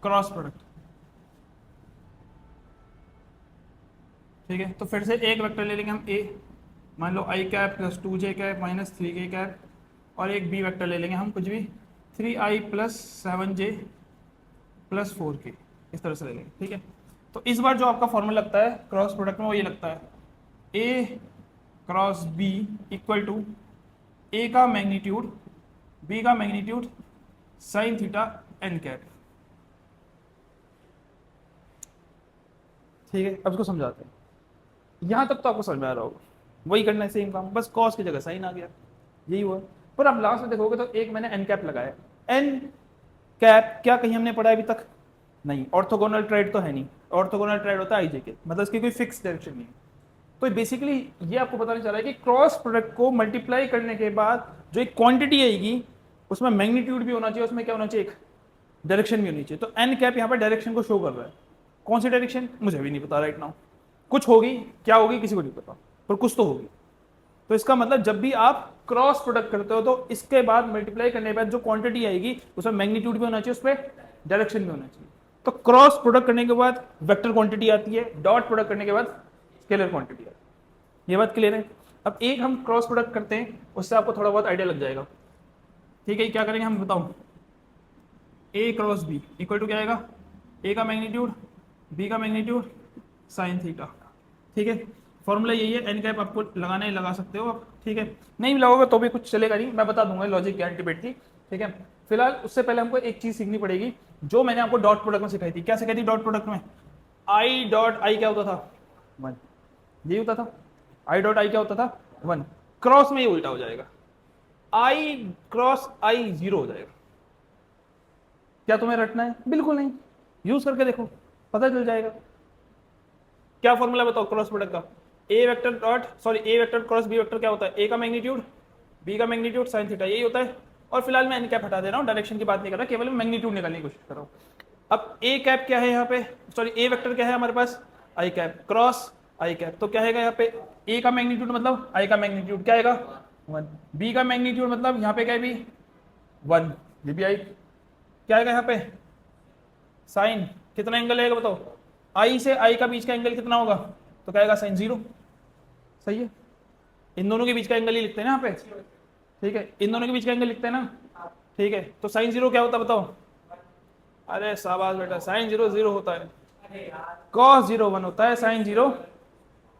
Cross product. ठीक है, तो फिर से एक वेक्टर ले लेंगे हम ए, मान लो I cap plus 2j cap minus 3k cap, और एक बी वेक्टर ले लेंगे हम कुछ भी 3i plus 7j plus 4k, इस तरह से ले लेंगे। ठीक है, तो इस बार जो आपका फॉर्मूला लगता है क्रॉस प्रोडक्ट में वो ये लगता है A cross B equal to A का मैग्नीट्यूड बी का magnitude sine theta N cap. ठीक है, अब इसको समझाते हैं। यहां तक तो आपको समझ में आ रहा होगा, वही करना है सेम काम, बस कॉस की जगह साइन आ गया, यही हुआ। पर आप लास्ट में देखोगे तो एक मैंने एन कैप लगाया। एन कैप क्या कहीं हमने पढ़ा अभी तक? नहीं। ऑर्थोगोनल ट्राइड तो है नहीं, ऑर्थोगोनल ट्राइड होता है आईजे के, मतलब इसकी कोई फिक्स डायरेक्शन नहीं है। तो बेसिकली ये आपको पता नहीं चला है कि क्रॉस प्रोडक्ट को मल्टीप्लाई करने के बाद जो एक क्वांटिटी आएगी उसमें मैग्नीट्यूड भी होना चाहिए, उसमें क्या होना चाहिए, एक डायरेक्शन भी होनी चाहिए। तो एन कैप यहाँ पर डायरेक्शन को शो कर रहा है। कौन सी डायरेक्शन मुझे भी नहीं पता राइट नाउ, कुछ होगी, क्या होगी किसी को नहीं पता, पर कुछ तो होगी। तो इसका मतलब जब भी आप क्रॉस प्रोडक्ट करते हो तो इसके बाद मल्टीप्लाई करने के बाद जो क्वांटिटी आएगी उसमें मैग्नीट्यूड भी होना चाहिए, उसमें डायरेक्शन भी होना चाहिए। तो क्रॉस प्रोडक्ट करने के बाद वेक्टर क्वांटिटी आती है, डॉट प्रोडक्ट करने के बाद स्केलर क्वांटिटी आती है। ये बात क्लियर है? अब एक हम क्रॉस प्रोडक्ट करते हैं, उससे आपको थोड़ा बहुत आइडिया लग जाएगा। ठीक है, क्या करेंगे हम बताओ, ए क्रॉस बी इक्वल टू क्या आएगा, ए का मैग्नीट्यूड बी का मैग्नीट्यूड साइन थीटा। ठीक है, फॉर्मूला यही है, एन कैप आपको लगाना ही लगा सकते हो आप। ठीक है, नहीं लगाओगे तो भी कुछ चलेगा नहीं, मैं बता दूंगा लॉजिक क्या अल्टीमेट थी। ठीक है, फिलहाल उससे पहले हमको एक चीज सीखनी पड़ेगी जो मैंने आपको डॉट प्रोडक्ट में सिखाई थी। क्या सिखाई थी डॉट प्रोडक्ट में? आई डॉट आई क्या होता था, 1, यही होता था। आई डॉट आई क्या होता था, 1। क्रॉस में ये उल्टा हो जाएगा, आई क्रॉस आई 0 हो जाएगा। क्या तुम्हें रटना है? बिल्कुल नहीं, यूज करके देखो पता चल जाएगा। क्या फॉर्मूला बताओ क्रॉस प्रोडक्ट का? ए वेक्टर डॉट सॉरी ए वेक्टर क्रॉस बी वेक्टर क्या होता है, ए का मैग्नीट्यूड बी का मैग्नीट्यूड साइन थीटा, यही होता है। और फिलहाल मैं एन कैप हटा दे रहा हूँ, डायरेक्शन की बात नहीं कर रहा, केवल मैं मैग्नीट्यूड निकालने की कोशिश कर रहा हूँ। अब ए कैप क्या है यहाँ पे, सॉरी ए वेक्टर क्या है हमारे पास, आई कैप क्रॉस आई कैप। तो क्या है यहाँ पे, ए का मैग्नीट्यूड मतलब आई का मैग्नीट्यूड क्या आएगा 1, बी का मैग्नीट्यूड मतलब यहाँ पे क्या है भी 1, ये भी आई क्या आएगा यहाँ पे साइन, कितना एंगल आएगा बताओ, आई से आई का बीच का एंगल कितना होगा, तो क्या आएगा साइन 0। सही है, इन दोनों के बीच का एंगल ही लिखते हैं ना यहाँ पे। ठीक है, इन दोनों के बीच का एंगल लिखते हैं ना। ठीक है, तो साइन 0 क्या होता है बताओ? अरे शाबाश बेटा, साइन 0 0 होता है, कॉस 0 1 होता है, साइन 0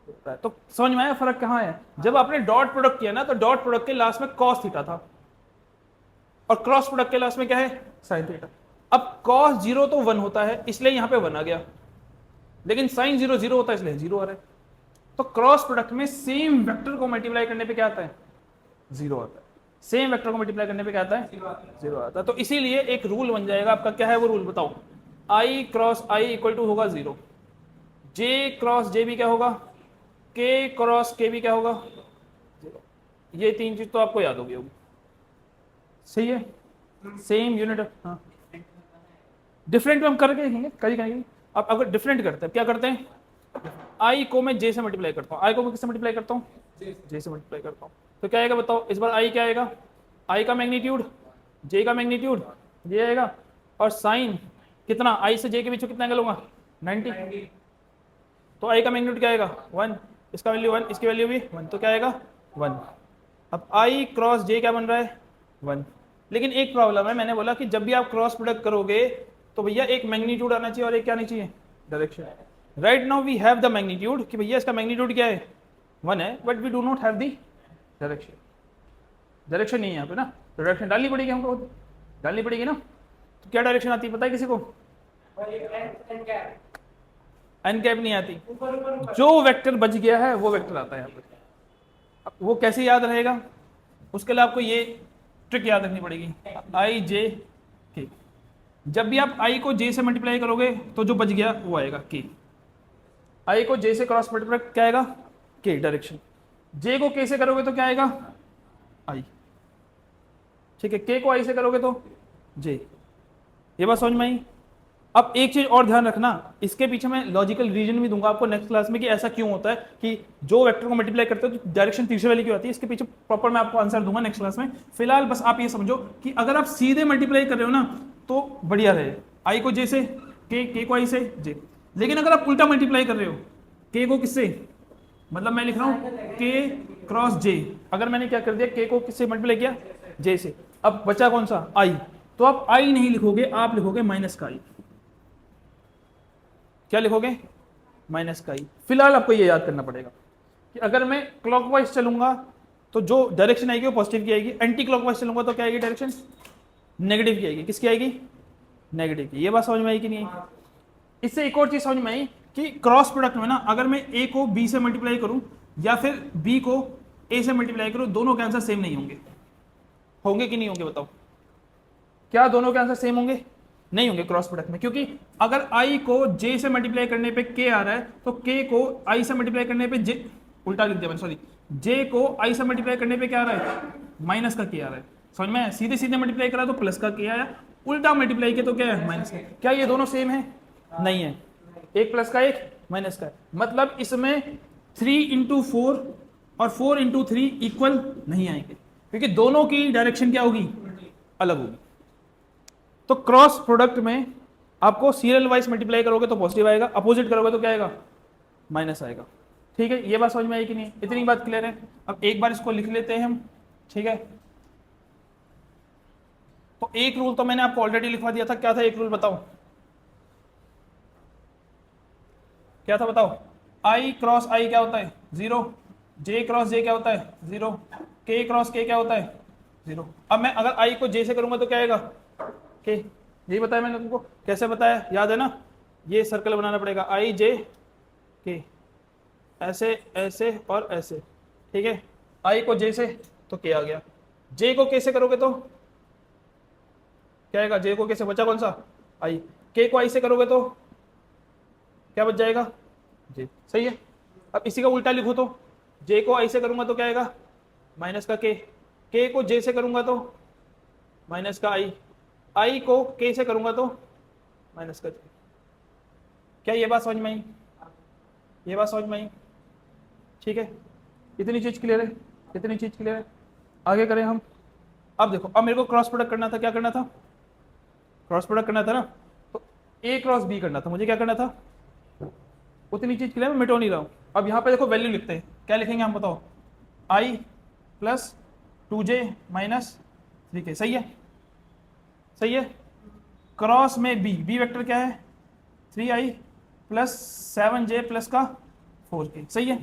होता है। तो समझ में आया फर्क कहाँ है? जब आपने डॉट प्रोडक्ट किया ना तो डॉट प्रोडक्ट के लास्ट में कॉस थीटा था और क्रॉस प्रोडक्ट के लास्ट में क्या है, साइन थीटा। अब कॉस 0 तो 1 होता है इसलिए यहाँ पे 1 आ गया, लेकिन साइन 0 0 होता है इसलिए 0 आ रहा है। तो क्रॉस प्रोडक्ट में सेम वेक्टर को मल्टीप्लाई करने पे क्या आता है, 0 आता है। सेम वेक्टर को मल्टीप्लाई करने पे क्या आता है, 0 आता है। तो इसीलिए एक रूल बन जाएगा आपका, क्या है वो रूल बताओ, आई क्रॉस आई इक्वल टू होगा 0, जे क्रॉस जे भी क्या होगा, के क्रॉस के भी क्या होगा 0। ये तीन चीज तो आपको याद होगी। सही है, सेम यूनिट। हाँ, डिफरेंट में हम करके देखेंगे, करेंगे। अब अगर डिफरेंट करते हैं, क्या करते हैं, आई को मैं जे से मल्टीप्लाई करता हूँ, आई को मैं किससे मल्टीप्लाई करता हूँ, जे से मल्टीप्लाई करता हूँ। तो क्या आएगा बताओ इस बार, आई क्या आएगा, आई का मैग्नीट्यूड जे का मैग्नीट्यूड ये आएगा, और साइन कितना, आई से जे के बीच में कितना एंगल होगा 90। तो आई का मैग्नीट्यूड क्या आएगा 1, इसका वैल्यू 1, इसकी वैल्यू भी 1, तो क्या आएगा 1। अब आई क्रॉस जे क्या बन रहा है 1। लेकिन एक प्रॉब्लम है, मैंने बोला कि जब भी आप क्रॉस प्रोडक्ट करोगे तो भैया एक मैग्नीट्यूड आना चाहिए और एक क्या नहीं चाहिए, direction. Right now we have the magnitude कि भैया इसका मैग्नीट्यूड क्या है 1 है, but we do not have the direction. Direction नहीं है यहाँ पे ना, तो डायरेक्शन डालनी पड़ेगी हमको, डालनी पड़ेगी ना। तो क्या डायरेक्शन आती है पता है किसी को, एन कैप नहीं आती, जो वेक्टर बच गया है वो वेक्टर आता है यहाँ पे। अब वो कैसे याद रहेगा, उसके लिए आपको ये ट्रिक याद रखनी पड़ेगी, आई जे के। जब भी आप आई को जे से मल्टीप्लाई करोगे तो जो बच गया वो आएगा के। आई को जे से क्रॉस मल्टीप्लाई क्या आएगा के डायरेक्शन, जे को के से करोगे तो क्या आएगा आई। ठीक है, के को आई से करोगे तो जे। ये बात समझ में आई? अब एक चीज और ध्यान रखना, इसके पीछे मैं लॉजिकल रीजन भी दूंगा आपको नेक्स्ट क्लास में कि ऐसा क्यों होता है कि जो वेक्टर को मल्टीप्लाई करते हो तो डायरेक्शन तीसरे वाली क्यों आती है। इसके पीछे प्रॉपर मैं आपको आंसर दूंगा नेक्स्ट क्लास में। फिलहाल बस आप ये समझो कि अगर आप सीधे मल्टीप्लाई कर रहे हो ना तो बढ़िया रहे, आई को जे से, के को आई से जे। लेकिन अगर आप उल्टा मल्टीप्लाई कर रहे हो, के को किससे, मतलब मैं लिख रहा हूं के क्रॉस जे, अगर मैंने क्या कर दिया, के को किससे मल्टीप्लाई किया, जे से, अब बचा कौन सा, आई, तो आप आई नहीं लिखोगे, आप लिखोगे माइनस का आई। क्या लिखोगे, माइनस का आई। फिलहाल आपको ये याद करना पड़ेगा कि अगर मैं क्लॉकवाइज चलूंगा तो जो डायरेक्शन आएगी वो पॉजिटिव की आएगी, एंटी क्लॉकवाइज चलूंगा तो क्या आएगी डायरेक्शन, नेगेटिव की आएगी। किसकी आएगी, नेगेटिव की। ये बात समझ में आई कि नहीं आई? इससे एक और चीज समझ में आई कि क्रॉस प्रोडक्ट में ना, अगर मैं ए को बी से मल्टीप्लाई करूं या फिर बी को ए से मल्टीप्लाई करूं, दोनों के आंसर सेम नहीं होंगे। होंगे कि नहीं होंगे बताओ, क्या दोनों के आंसर सेम होंगे, नहीं होंगे क्रॉस प्रोडक्ट में, क्योंकि अगर आई को जे से मल्टीप्लाई करने पे के आ रहा है तो के को आई से मल्टीप्लाई करने पे जे, उल्टा लिख दिया मैंने, सॉरी, जे को आई से मल्टीप्लाई करने पे क्या आ रहा है, माइनस का के आ रहा है। समझ में, सीधे सीधे मल्टीप्लाई करा तो प्लस का के आया, उल्टा मल्टीप्लाई किया तो क्या है, माइनस का। क्या ये दोनों सेम है, नहीं है, एक प्लस का एक माइनस का, मतलब इसमें 3 इंटू 4 और 4 इंटू 3 इक्वल नहीं आएंगे, क्योंकि दोनों की डायरेक्शन क्या होगी, अलग होगी। तो क्रॉस प्रोडक्ट में आपको सीरियल वाइज मल्टीप्लाई करोगे तो पॉजिटिव आएगा, अपोजिट करोगे तो क्या आएगा, माइनस आएगा। ठीक है, ये बात समझ में आई कि नहीं, इतनी बात क्लियर है। अब एक बार इसको लिख लेते हैं हम, ठीक है। तो एक रूल तो मैंने आपको ऑलरेडी लिखवा दिया था, क्या था एक रूल बताओ, क्या था बताओ, आई क्रॉस आई क्या होता है, 0, जे क्रॉस जे क्या होता है, 0, के क्रॉस के क्या होता है, 0। अब मैं अगर आई को जे से करूंगा तो क्या आएगा, के। यही बताया मैंने तुमको, कैसे बताया, याद है ना, ये सर्कल बनाना पड़ेगा, आई जे के, ऐसे ऐसे और ऐसे, ठीक है। आई को जे से तो के आ गया, जे को के से करोगे तो क्या आएगा, जे को के से बचा कौन सा, आई, के को आई से करोगे तो क्या बच जाएगा, जे। सही है। अब इसी का उल्टा लिखो तो, जे को आई से करूंगा तो क्या आएगा, माइनस का के को जे से करूंगा तो माइनस का आई को के से करूंगा तो माइनस का जे। क्या ये बात समझ में आई, ये बात समझ में आई, ठीक है। इतनी चीज क्लियर है, इतनी चीज क्लियर है। आगे करें हम। अब देखो, अब मेरे को क्रॉस प्रोडक्ट करना था, क्या करना था, क्रॉस प्रोडक्ट करना था ना, तो ए क्रॉस बी करना था, मुझे क्या करना था, उतनी चीज क्लियर, मैं मिटो नहीं रहा हूं। अब यहाँ पे देखो वैल्यू लिखते हैं, क्या लिखेंगे हम बताओ, आई प्लस 2j माइनस 3k, सही है, सही है। क्रॉस में बी वेक्टर क्या है, 3i प्लस 7j प्लस का 4k, सही है।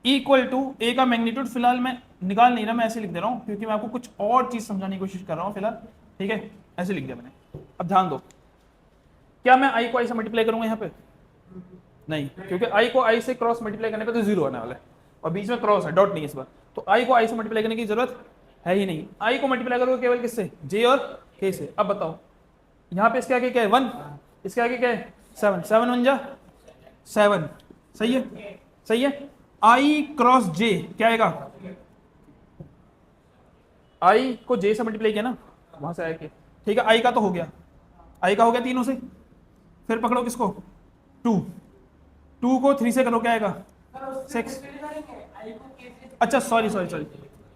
इक्वल टू ए का मैग्नीट्यूड फिलहाल मैं निकाल नहीं रहा, मैं ऐसे लिख दे रहा हूँ क्योंकि मैं आपको कुछ और चीज समझाने की कोशिश कर रहा हूँ फिलहाल, ठीक है, ऐसे लिख दिया मैंने। अब ध्यान दो, क्या मैं आई को आई से मल्टीप्लाई करूंगा यहाँ पे, नहीं, क्योंकि आई को आई से क्रॉस मल्टीप्लाई करने पे तो 0 आने वाला है, और बीच में क्रॉस है, डॉट नहीं है इस बार, तो आई को आई से मल्टीप्लाई करने की जरूरत है ही नहीं। आई को मल्टीप्लाई करोगे केवल किससे, जे और के से। अब बताओ, यहाँ पे इसके आगे क्या है, 1, इसके आगे क्या है, 7, 7 1 जा 7, सही है, सही है। आई क्रॉस जे क्या आएगा, आई को जे से मल्टीप्लाई किया ना, वहां से आएगा, ठीक है। आई का तो हो गया, आई का हो गया तीनों से, फिर पकड़ो किसको, 2 को 3 से करो क्या आएगा, 6। अच्छा सॉरी सॉरी सॉरी,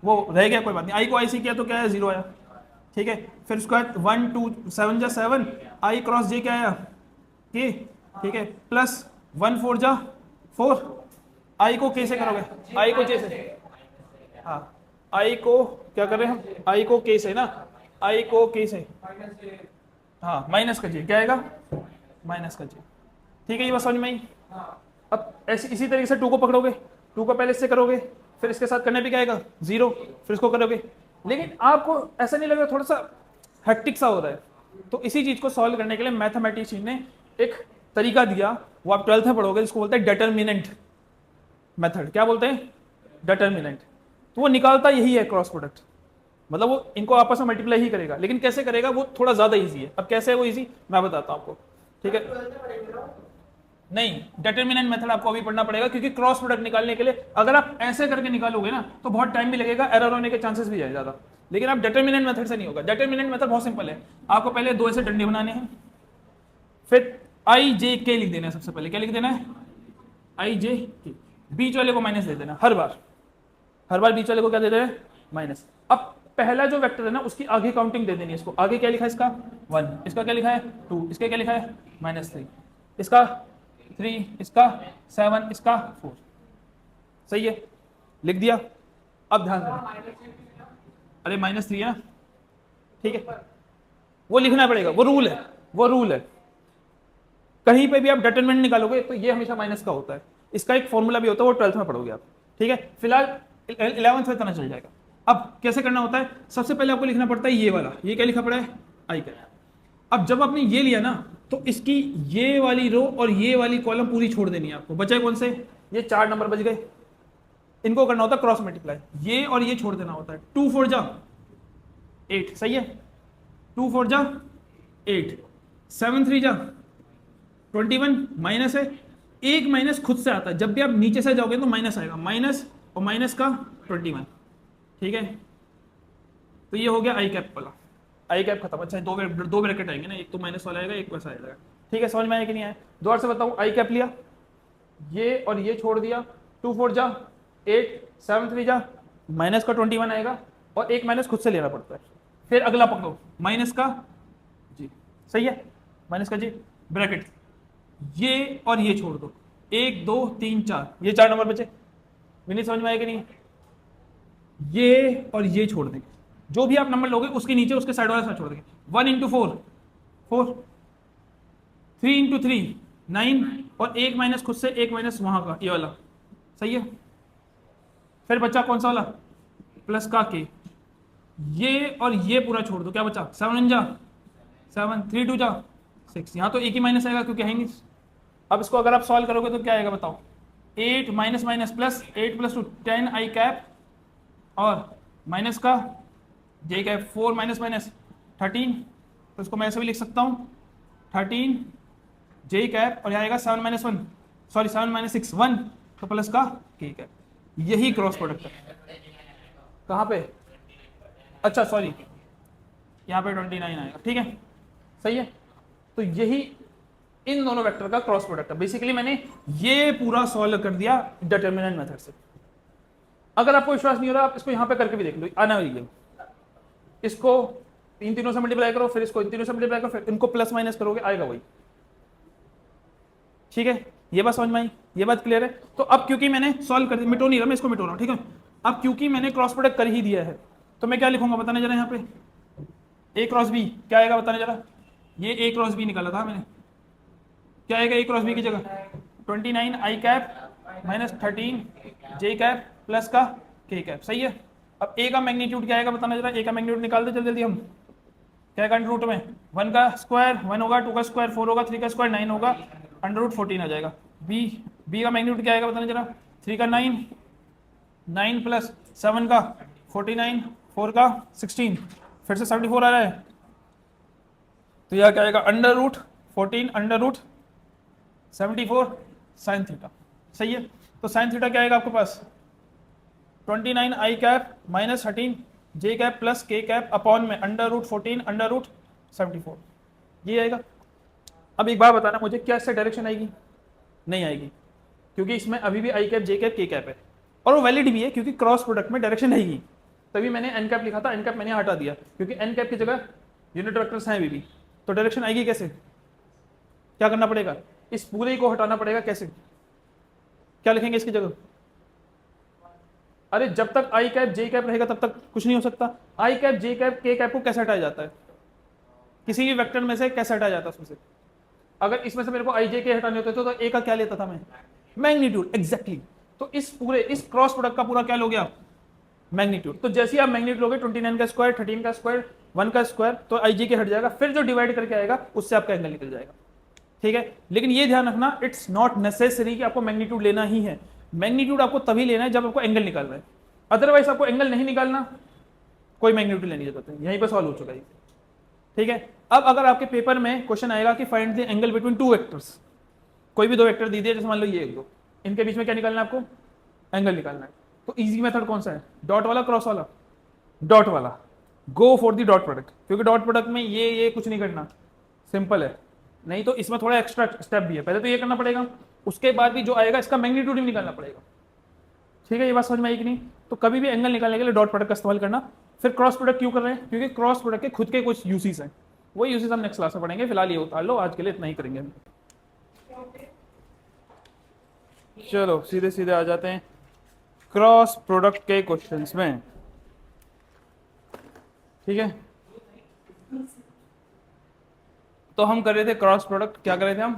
वो रह गया, कोई बात नहीं। आई को आई से किया तो क्या है, 0 आया, ठीक है। फिर उसके बाद 1 2 7 जा 7, आई क्रॉस जे क्या आया, के, ठीक है, प्लस 1 4 जा 4, आई को के से करोगे, आई को जे से, हाँ, आई को क्या कर रहे हैं हम, आई को के से ना, आई को के से, हाँ, माइनस का जे क्या आएगा, माइनस का जे, ठीक है। ये बात समझ में आई। अब ऐसे इसी तरीके से 2 को पकड़ोगे, 2 को पहले इससे करोगे, फिर इसके साथ करने पे क्या आएगा, 0, फिर इसको करोगे, लेकिन आपको ऐसा नहीं लगेगा थोड़ा सा हेक्टिक सा हो रहा है, तो इसी चीज को सॉल्व करने के लिए मैथमेटिशियन ने एक तरीका दिया, वो आप 12th में पढ़ोगे, जिसको बोलते हैं डिटर्मिनेंट मेथड। क्या बोलते हैं, डिटर्मिनेंट। तो वो निकालता यही है क्रॉस प्रोडक्ट, मतलब वो इनको आपस में मल्टीप्लाई ही करेगा, लेकिन कैसे करेगा वो थोड़ा ज्यादा इजी है। अब कैसे है वो इजी, मैं बताता हूं आपको, ठीक है। नहीं, डिटर्मिनेंट मेथड आपको अभी पढ़ना पड़ेगा, क्योंकि क्रॉस प्रोडक्ट निकालने के लिए अगर आप ऐसे करके निकालोगे ना तो बहुत टाइम भी लगेगा, एरर होने के चांसेस भी है ज्यादा, लेकिन आप डिटर्मिनेंट मेथड से नहीं होगा। डिटर्मिनेंट मेथड बहुत सिंपल है, आपको पहले 2 ऐसे डंडे बनाने हैं, फिर आई जे के लिख देना है, सबसे पहले क्या लिख देना है, आई जे के, बीच वाले को माइनस दे देना, हर बार बीच वाले को क्या दे देना है, माइनस। अब पहला जो वेक्टर है ना उसकी आगे काउंटिंग दे देनी है इसको। आगे क्या लिखा है इसका 1, इसका क्या लिखा है 2, इसका क्या लिखा है -3, इसका 3, इसका 7, इसका 4। सही है, लिख दिया। अब ध्यान देना, अरे -3 है ना, ठीक है, वो लिखना पड़ेगा, वो रूल है, वो रूल है। कहीं पे भी आप डिटरमिनेंट निकालोगे तो ये हमेशा माइनस का होता है। इसका एक फॉर्मूला भी होता है, वो 12th में पढ़ोगे आप, ठीक है। फिलहाल 11th में पता चल जाएगा। अब कैसे करना होता है, सबसे पहले आपको लिखना पड़ता है ये वाला, ये क्या लिखा पड़ा है आई का। अब जब आपने ये लिया ना तो इसकी ये वाली रो और ये वाली कॉलम पूरी छोड़ देनी है आपको। बचे कौन से, ये 4 नंबर बच गए, इनको करना होता है क्रॉस मल्टीप्लाई, ये और ये छोड़ देना होता है। 2 4 जा 8, सही है, 2 4 जा 8, 7 3 जा 21, माइनस है, एक माइनस खुद से आता है, जब भी आप नीचे से जाओगे तो माइनस आएगा, माइनस और माइनस का 21, ठीक है। तो ये हो गया आई कैप वाला, आई कैप खत्म। अच्छा दो ब्रैकेट आएंगे ना, एक तो माइनस वाला आएगा, एक वैसा आएगा, ठीक है। समझ में आया कि नहीं आया, दोबारा से बताऊं, आई कैप लिया, ये और ये छोड़ दिया, 2 4 जा 8, 7 3 जा, माइनस का 21 आएगा और एक माइनस खुद से लेना पड़ता है। फिर अगला पकड़ो माइनस का जी, सही है, माइनस का जी ब्रैकेट, ये और ये छोड़ दो, 1 2 3 4, ये 4 नंबर बचे। विनीत समझ में आया कि नहीं, ये और ये छोड़ देंगे, जो भी आप नंबर लोगे उसके नीचे उसके साइड वाला साइड छोड़ देंगे। 1 इंटू 4 4, 3 इंटू 3 9, और एक माइनस खुद से, एक माइनस वहां का, ये वाला, सही है। फिर बचा कौन सा वाला, प्लस का के, ये और ये पूरा छोड़ दो, क्या बचा 7 जा 7, 3 2 जा 6, यहाँ तो एक ही माइनस आएगा क्योंकि है नहीं। अब इसको अगर आप सॉल्व करोगे तो क्या आएगा बताओ, 8 माइनस माइनस प्लस, 8 + 2 10 आई कैप, और माइनस का जे कैप 4 माइनस माइनस 13, तो इसको मैं ऐसे भी लिख सकता हूँ 13 जे कैप, और यहाँ आएगा 7 - 1, सॉरी 7 - 6 1, तो प्लस का के कैप। यही क्रॉस प्रोडक्ट है। कहाँ पे, अच्छा सॉरी यहाँ पे 29 आएगा, ठीक है, सही है। तो यही इन दोनों वेक्टर का क्रॉस प्रोडक्ट है। बेसिकली मैंने ये पूरा सॉल्व कर दिया डिटरमिनेंट मेथड से। अगर आपको विश्वास नहीं हो रहा, आप इसको यहाँ पे करके भी देख लो, आना है, इसको इन तीनों से मल्टीप्लाई करो, फिर इसको इन तीनों से मल्टीप्लाई करो, फिर इनको प्लस माइनस करोगे, आएगा वही, ठीक है। ये बात समझ में आई, ये बात क्लियर है। तो अब क्योंकि मैंने सॉल्व कर दिया, मिटो नहीं रहा मैं इसको, मिटो रहा हूँ, ठीक है। अब क्योंकि मैंने क्रॉस प्रोडक्ट कर ही दिया है, तो मैं क्या लिखूंगा बताने जरा, यहाँ पे ए क्रॉस बी क्या आएगा बताने जरा, ये ए क्रॉस बी निकाला था मैंने, क्या आएगा ए क्रॉस बी की जगह 29 I cap -13 J cap plus का के कैप, सही है। अब ए का मैग्नीट्यूड क्या आएगा बताना जरा, ए का मैग्नीट्यूड निकाल दे जल्दी जल्दी हम, क्या आएगा अंडर रूट में 1 का स्क्वायर 1 होगा, 2 का स्क्वायर 4 होगा, 3 का स्क्वायर 9 होगा, अंडर रूट 14 आ जाएगा। बी का मैग्नीट्यूड क्या आएगा बताना जरा, 3 का 9 9 प्लस 7 का 49 4 का 16, फिर से 74 आ रहा है, तो यह क्या आएगा under root 14 under root 74 sine theta, सही है। तो साइन थीटा क्या आएगा आपके पास 29 I cap -13 J cap plus K cap upon में अंडर रूट 14 अंडर रूट 74, ये आएगा। अब एक बार बताना मुझे, क्या इससे डायरेक्शन आएगी, नहीं आएगी, क्योंकि इसमें अभी भी आई कैप जे कैप के कैप है, और वो वैलिड भी है क्योंकि क्रॉस प्रोडक्ट में डायरेक्शन आएगी। तभी मैंने एन कैप लिखा था, एन कैप मैंने हटा दिया क्योंकि एन कैप की जगह यूनिट वेक्टर्स हैं अभी भी, तो डायरेक्शन आएगी कैसे, क्या करना पड़ेगा, इस पूरे को हटाना पड़ेगा। कैसे, क्या लिखेंगे इसकी जगह, अरे जब तक आई कैप जे कैप रहेगा तब तक कुछ नहीं हो सकता। आई कैप जे कैप के कैप को कैसे हटाया जाता है, किसी भी वेक्टर में से कैसे हटाया जाता है उसमें से। अगर इसमें से मेरे को आई जे के हटाने होते तो ए का क्या लेता था मैं, मैग्नीट्यूड, एग्जैक्टली। तो इस पूरे इस क्रॉस प्रोडक्ट का पूरा क्या लोगे आप, मैग्नीट्यूड। तो जैसे ही आप मैग्नीट्यूड लोगे 29 का स्क्वायर 13 का स्क्वायर 1 का स्क्वायर, तो आई जे के हट जाएगा, फिर जो डिवाइड करके आएगा उससे आपका एंगल निकल जाएगा, ठीक है। लेकिन ये ध्यान रखना, इट्स नॉट नेसेसरी कि आपको मैग्नीट्यूड लेना ही है। मैग्नीट्यूड आपको तभी लेना है जब आपको एंगल निकालना है, अदरवाइज आपको एंगल नहीं निकालना, कोई मैग्नीट्यूड लेने की जरूरत नहीं, यहीं पर सॉल्व हो चुका है, ठीक है। अब अगर आपके पेपर में क्वेश्चन आएगा कि find the angle between two vectors, कोई भी दो वेक्टर दे दिए, जैसे मान लो ये एक दो, इनके बीच में क्या निकालना है आपको, एंगल निकालना है। तो इजी मेथड कौन सा है, डॉट वाला क्रॉस वाला, डॉट वाला, go for the dot product, क्योंकि डॉट प्रोडक्ट में ये कुछ नहीं करना, सिंपल है। नहीं तो इसमें थोड़ा एक्स्ट्रा स्टेप भी है, पहले तो ये करना पड़ेगा, उसके बाद भी जो आएगा इसका मैग्नीट्यूड भी निकालना पड़ेगा, ठीक है। ये बात समझ में आई कि नहीं। तो कभी भी एंगल निकालने के लिए डॉट प्रोडक्ट का इस्तेमाल करना, फिर क्रॉस प्रोडक्ट क्यों कर रहे हैं? क्योंकि क्रॉस प्रोडक्ट के खुद के कुछ यूसेस हैं, वही यूसेस हम नेक्स्ट क्लास में पढ़ेंगे। फिलहाल ये उतार लो, आज के लिए इतना ही करेंगे। चलो सीधे सीधे आ जाते हैं क्रॉस प्रोडक्ट के क्वेश्चंस में, ठीक है। तो हम कर रहे थे क्रॉस प्रोडक्ट, क्या कर रहे थे हम?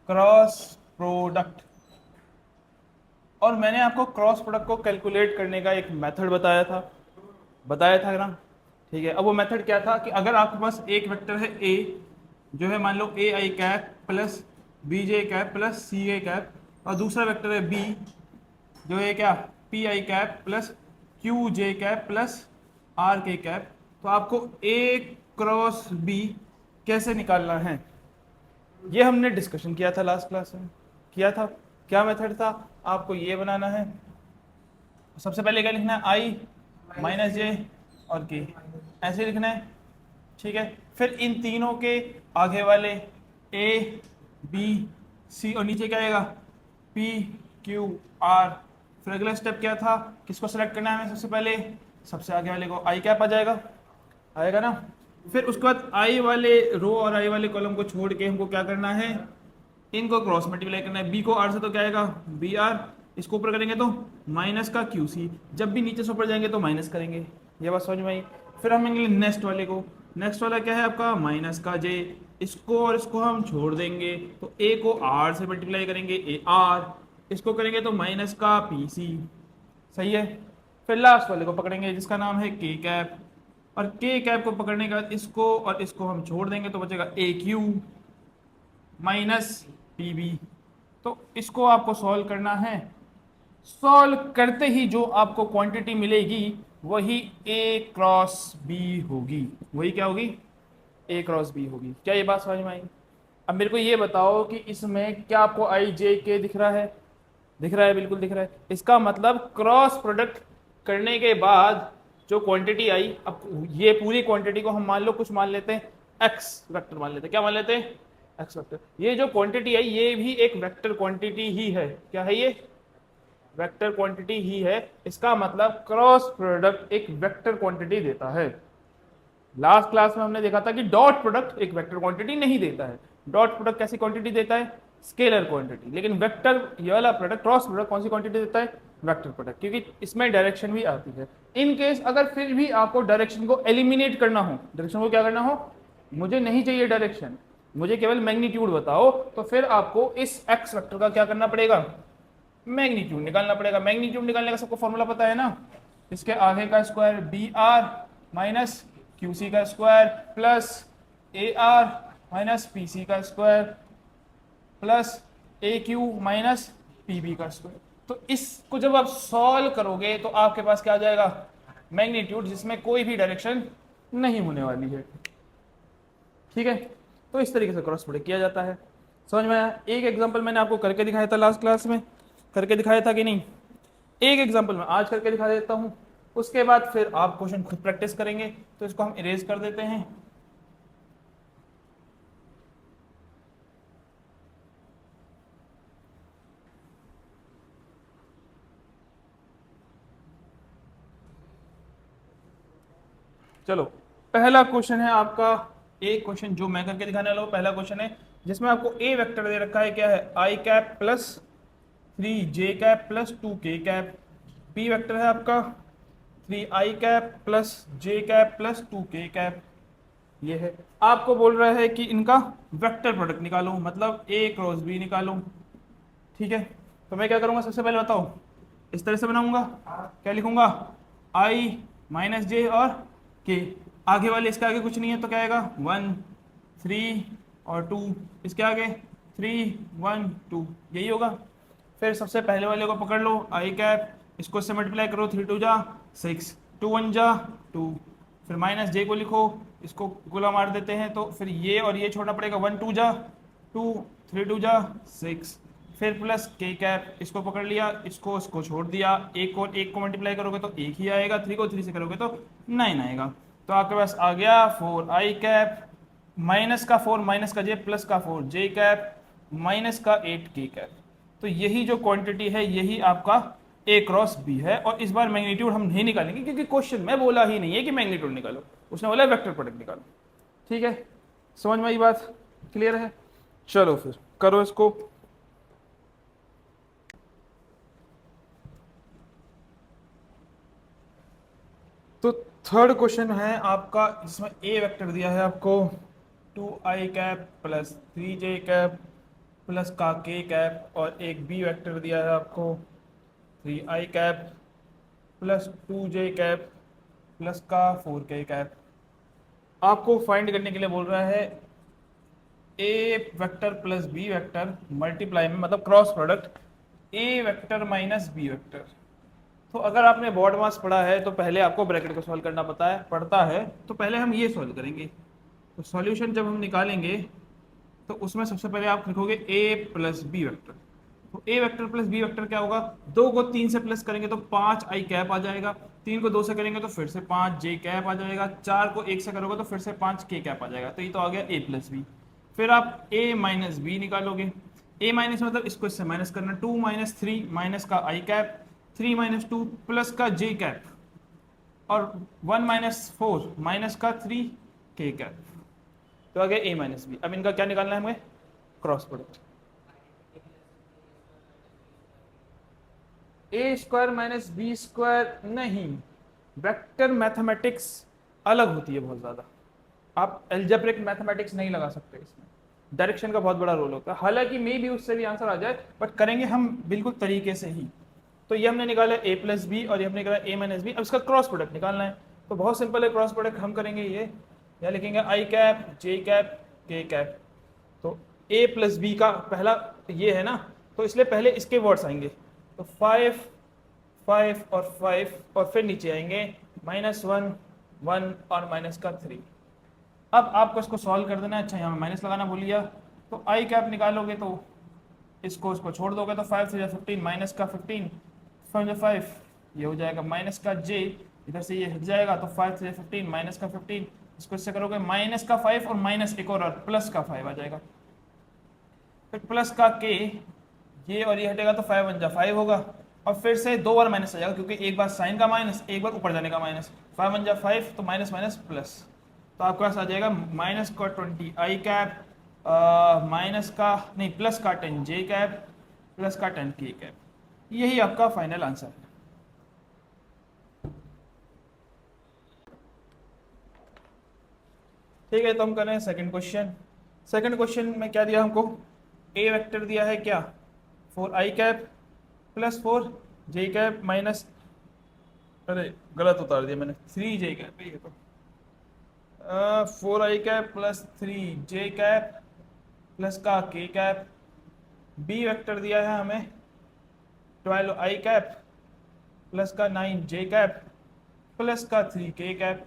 क्रॉस प्रोडक्ट, और मैंने आपको क्रॉस प्रोडक्ट को कैलकुलेट करने का एक मेथड बताया था ना, ठीक है। अब वो मेथड क्या था कि अगर आपके पास एक वेक्टर है ए, जो है मान लो A I cap plus B J cap plus C A cap, और दूसरा वेक्टर है बी, जो है क्या, P I cap plus Q J cap plus R K cap, तो आपको ए क्रॉस बी कैसे निकालना है, ये हमने डिस्कशन किया था लास्ट क्लास में, किया था। क्या मेथड था? आपको ये बनाना है, सबसे पहले क्या लिखना है, आई माइनस जे और के, ऐसे लिखना है, ठीक है। फिर इन तीनों के आगे वाले ए बी सी, और नीचे क्या आएगा, पी क्यू आर। फिर अगला स्टेप क्या था, किसको सेलेक्ट करना है हमें? सबसे पहले सबसे आगे वाले को, आई कैप आ जाएगा, आएगा ना। फिर उसके बाद आई वाले रो और आई वाले कॉलम को छोड़ के हमको क्या करना है, इनको क्रॉस मल्टीप्लाई करना है। बी को आर से तो क्या आएगा, बी आर, इसको ऊपर करेंगे तो माइनस का क्यू सी, जब भी नीचे से ऊपर जाएंगे तो माइनस करेंगे, ये बात समझ में आई। फिर हम नेक्स्ट वाले को, नेक्स्ट वाला क्या है आपका, माइनस का जे, इसको और इसको हम छोड़ देंगे, तो ए को आर से मल्टीप्लाई करेंगे, ए आर, इसको करेंगे तो माइनस का पी सी, सही है। फिर लास्ट वाले को पकड़ेंगे जिसका नाम है के कैप, और के कैप को पकड़ने के बाद इसको और इसको हम छोड़ देंगे, तो बचेगा ए क्यू माइनस पी बी। तो इसको आपको सॉल्व करना है, सॉल्व करते ही जो आपको क्वांटिटी मिलेगी वही ए क्रॉस बी होगी, वही क्या होगी, ए क्रॉस बी होगी। क्या ये बात समझ में आई? अब मेरे को ये बताओ कि इसमें क्या आपको आई जे के दिख रहा है? दिख रहा है, बिल्कुल दिख रहा है। इसका मतलब क्रॉस प्रोडक्ट करने के बाद जो क्वांटिटी आई, अब ये पूरी क्वांटिटी को हम मान लो कुछ मान लेते हैं एक्स वेक्टर मान लेते हैं, क्या मान लेते हैं, एक्स वेक्टर। ये जो क्वांटिटी आई ये भी एक वेक्टर क्वांटिटी ही है, क्या है ये, वेक्टर क्वांटिटी ही है। इसका मतलब क्रॉस प्रोडक्ट एक वेक्टर क्वांटिटी देता है। लास्ट क्लास में हमने देखा था कि डॉट प्रोडक्ट एक वेक्टर क्वांटिटी नहीं देता है। डॉट प्रोडक्ट कैसी क्वांटिटी देता है, स्केलर क्वांटिटी। लेकिन वेक्टर, ये वाला प्रोडक्ट क्रॉस प्रोडक्ट कौन सी क्वांटिटी देता है, वेक्टर प्रोडक्ट, क्योंकि इसमें डायरेक्शन भी आती है। इन केस अगर फिर भी आपको डायरेक्शन को एलिमिनेट करना हो, डायरेक्शन को क्या करना हो, मुझे नहीं चाहिए डायरेक्शन, मुझे केवल मैग्नीट्यूड बताओ, तो फिर आपको इस एक्स वेक्टर का क्या करना पड़ेगा, मैग्नीट्यूड निकालना पड़ेगा। मैग्नीट्यूड निकालने का सबको फॉर्मूला पता है ना, इसके आगे का square B R minus Q C का square plus A R minus P C का square plus A Q minus P B का स्क्वायर। तो इसको जब आप सॉल्व करोगे तो आपके पास क्या आ जाएगा, मैग्नीट्यूड जिसमें कोई भी डायरेक्शन नहीं होने वाली है, ठीक है। तो इस तरीके से क्रॉस प्रोडक्ट किया जाता है, समझ में आया? एक एग्जांपल मैंने आपको करके दिखाया था लास्ट क्लास में, करके दिखाया था कि नहीं? एक एग्जांपल मैं आज करके दिखा देता हूं, उसके बाद फिर आप क्वेश्चन खुद प्रैक्टिस करेंगे। तो इसको हम इरेज कर देते हैं। चलो पहला क्वेश्चन है आपका, एक क्वेश्चन जो मैं करके दिखाने वाला हूं, पहला क्वेश्चन है जिसमें आपको ए वेक्टर दे रखा है, क्या है, I cap plus 3 J cap plus 2 के कैप। बी वेक्टर है आपका 3 आई कैप प्लस जे कैप प्लस 2 के कैप। ये है, आपको बोल रहा है कि इनका वेक्टर प्रोडक्ट निकालो, मतलब ए क्रॉस बी निकालो, ठीक है। तो मैं क्या करूंगा, सबसे पहले बताओ, इस तरह से बनाऊंगा, क्या लिखूंगा, आई माइनस जे और के, आगे वाले इसके आगे कुछ नहीं है तो क्या आएगा, 1 3 और 2, इसके आगे 3 1 2, यही होगा। फिर सबसे पहले वाले को पकड़ लो, आई कैप, इसको इससे मल्टीप्लाई करो, 3 2 जा 6, 2 1 जा 2, फिर माइनस जे को लिखो, इसको गोला मार देते हैं, तो फिर ये और ये छोड़ना पड़ेगा, 1 2 जा 2, 3 2 जा 6, फिर प्लस के कैप, इसको पकड़ लिया, इसको छोड़ दिया, एक को मल्टीप्लाई करोगे तो एक ही आएगा, 3 को 3 से करोगे तो 9 आएगा। तो आपके पास आ गया 4 आई कैप माइनस का 4 माइनस का जे प्लस का 4 जे कैप माइनस का 8 के कैप। तो यही जो क्वांटिटी है यही आपका ए क्रॉस बी है, और इस बार मैग्नीट्यूड हम नहीं निकालेंगे क्योंकि क्वेश्चन में बोला ही नहीं है कि मैग्नीट्यूड निकालो, उसने बोला वेक्टर प्रोडक्ट निकालो। ठीक है, समझ में आई बात, क्लियर है? चलो फिर करो इसको। तो थर्ड क्वेश्चन है आपका, जिसमें ए वेक्टर दिया है आपको 2i cap plus 3j cap plus का k कैप, और एक बी वेक्टर दिया है आपको 3i cap plus 2j cap plus का 4k कैप। आपको फाइंड करने के लिए बोल रहा है A vector plus B vector multiply में, मतलब cross product A vector minus B vector. तो अगर आपने बोर्ड मास पढ़ा है तो पहले आपको ब्रैकेट को सॉल्व करना पड़ता है, तो पहले हम ये सॉल्व करेंगे। तो सॉल्यूशन जब हम निकालेंगे तो उसमें सबसे पहले आप लिखोगे ए प्लस बी वेक्टर। तो A vector plus B vector क्या होगा, 2 को 3 से प्लस करेंगे तो 5i कैप आ जाएगा, 3 को 2 से करेंगे तो फिर से 5j कैप आ जाएगा, 4 को 1 से करोगे तो फिर से 5k कैप आ जाएगा। तो ये तो आ गया ए प्लस बी। फिर आप a माइनस बी निकालोगे, a माइनस मतलब इसको इससे माइनस करना, 2 माइनस 3 माइनस का i कैप, 3 माइनस 2 प्लस का j कैप, और 1 माइनस 4 माइनस का 3k कैप। तो आ गया a माइनस बी। अब इनका क्या निकालना है हमें, क्रॉस प्रोडक्ट। ए स्क्वायर माइनस बी स्क्वायर नहीं, वेक्टर मैथमेटिक्स अलग होती है बहुत ज़्यादा, आप एल्जेब्रिक मैथमेटिक्स नहीं लगा सकते इसमें, डायरेक्शन का बहुत बड़ा रोल होता है। हालांकि मे भी उससे भी आंसर आ जाए, बट करेंगे हम बिल्कुल तरीके से ही। तो ये हमने निकाला ए प्लस बी और ये हमने निकाला ए माइनस बी। अब इसका क्रॉस प्रोडक्ट निकालना है, तो बहुत सिंपल है क्रॉस प्रोडक्ट। हम करेंगे ये, या लिखेंगे आई कैप जे कैप के कैप। तो ए प्लस बी का पहला ये है ना, तो इसलिए पहले इसके वर्ड्स आएंगे, तो 5 5 और 5, और फिर नीचे आएंगे -1 1 और माइनस का 3। अब आपको इसको सॉल्व कर देना है। अच्छा, यहाँ में माइनस लगाना भूल गया, तो आई कैप निकालोगे तो इसको छोड़ दोगे तो 5 से 15 माइनस का 15, 5 ये हो जाएगा माइनस का j, इधर से ये हट जाएगा तो 5 से 15 माइनस का 15, इसको इससे करोगे माइनस का 5 और माइनस एक और प्लस का 5 आ जाएगा, फिर प्लस का k, ये और ये हटेगा तो 5 बन जा 5 होगा, और फिर से 2 बार माइनस आ जाएगा क्योंकि एक बार साइन का माइनस, एक बार ऊपर जाने का माइनस, 5 बन जा 5, तो माइनस माइनस प्लस, तो आपके पास आ जाएगा माइनस का 20 आई कैप, माइनस का नहीं प्लस का 10 जे कैप प्लस का 10 के कैप। यही आपका फाइनल आंसर है। ठीक है, तो हम कर रहे हैं सेकंड क्वेश्चन। सेकंड क्वेश्चन में क्या दिया हमको, ए वेक्टर दिया है क्या 4i cap plus 4j cap minus, अरे गलत उतार दिया मैंने, 3j कैप है ये तो, 4i cap plus 3j cap plus का k कैप। बी वेक्टर दिया है हमें 12i कैप प्लस का 9j कैप प्लस का 3k कैप।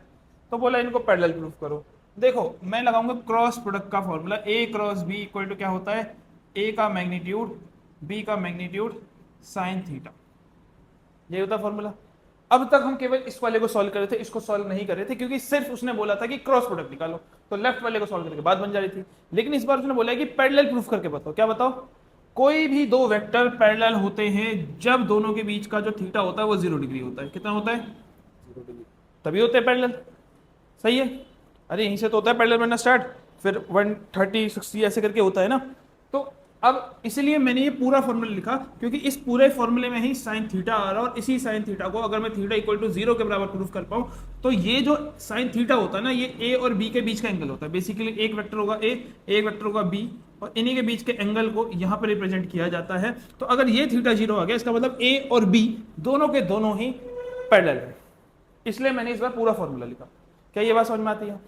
तो बोला इनको पैरेलल प्रूफ करो। देखो मैं लगाऊंगा क्रॉस प्रोडक्ट का formula, a cross b equal to क्या होता है, a का मैग्नीट्यूड b का मैग्नीट्यूड साइन थीटा, ये होता है फॉर्मूला। अब तक हम केवल इस वाले को सॉल्व कर रहे थे, इसको सॉल्व नहीं कर रहे थे क्योंकि सिर्फ उसने बोला था कि क्रॉस प्रोडक्ट निकालो, तो लेफ्ट वाले को सॉल्व करके बात बन जा रही थी। लेकिन इस बार उसने बोला है कि पैरेलल प्रूफ करके बताओ। क्या बताओ, कोई भी दो वेक्टर पैरेलल होते हैं जब दोनों के बीच का जो थीटा होता है वो 0 डिग्री होता है। कितना होता है, 0 डिग्री, तभी होते हैं पैरेलल। सही है, अरे यहीं से तो होता है पैरेलल बनना स्टार्ट, फिर 130 60 ऐसे करके होता है ना। तो अब इसलिए मैंने ये पूरा फॉर्मूला लिखा क्योंकि इस पूरे फॉर्मूले में ही साइन थीटा आ रहा है, और इसी साइन थीटा को अगर मैं थीटा इक्वल टू 0 के बराबर प्रूफ कर पाऊँ तो ये जो साइन थीटा होता है ना, ये ए और बी के बीच का एंगल होता है। बेसिकली एक वेक्टर होगा ए, एक वेक्टर होगा बी, और इन्हीं के बीच के एंगल को यहाँ पर रिप्रेजेंट किया जाता है। तो अगर ये थीटा 0 आ गया, इसका मतलब ए और बी दोनों के दोनों ही पैरेलल है, इसलिए मैंने इस बार पूरा फॉर्मूला लिखा। क्या ये बात समझ में आती है?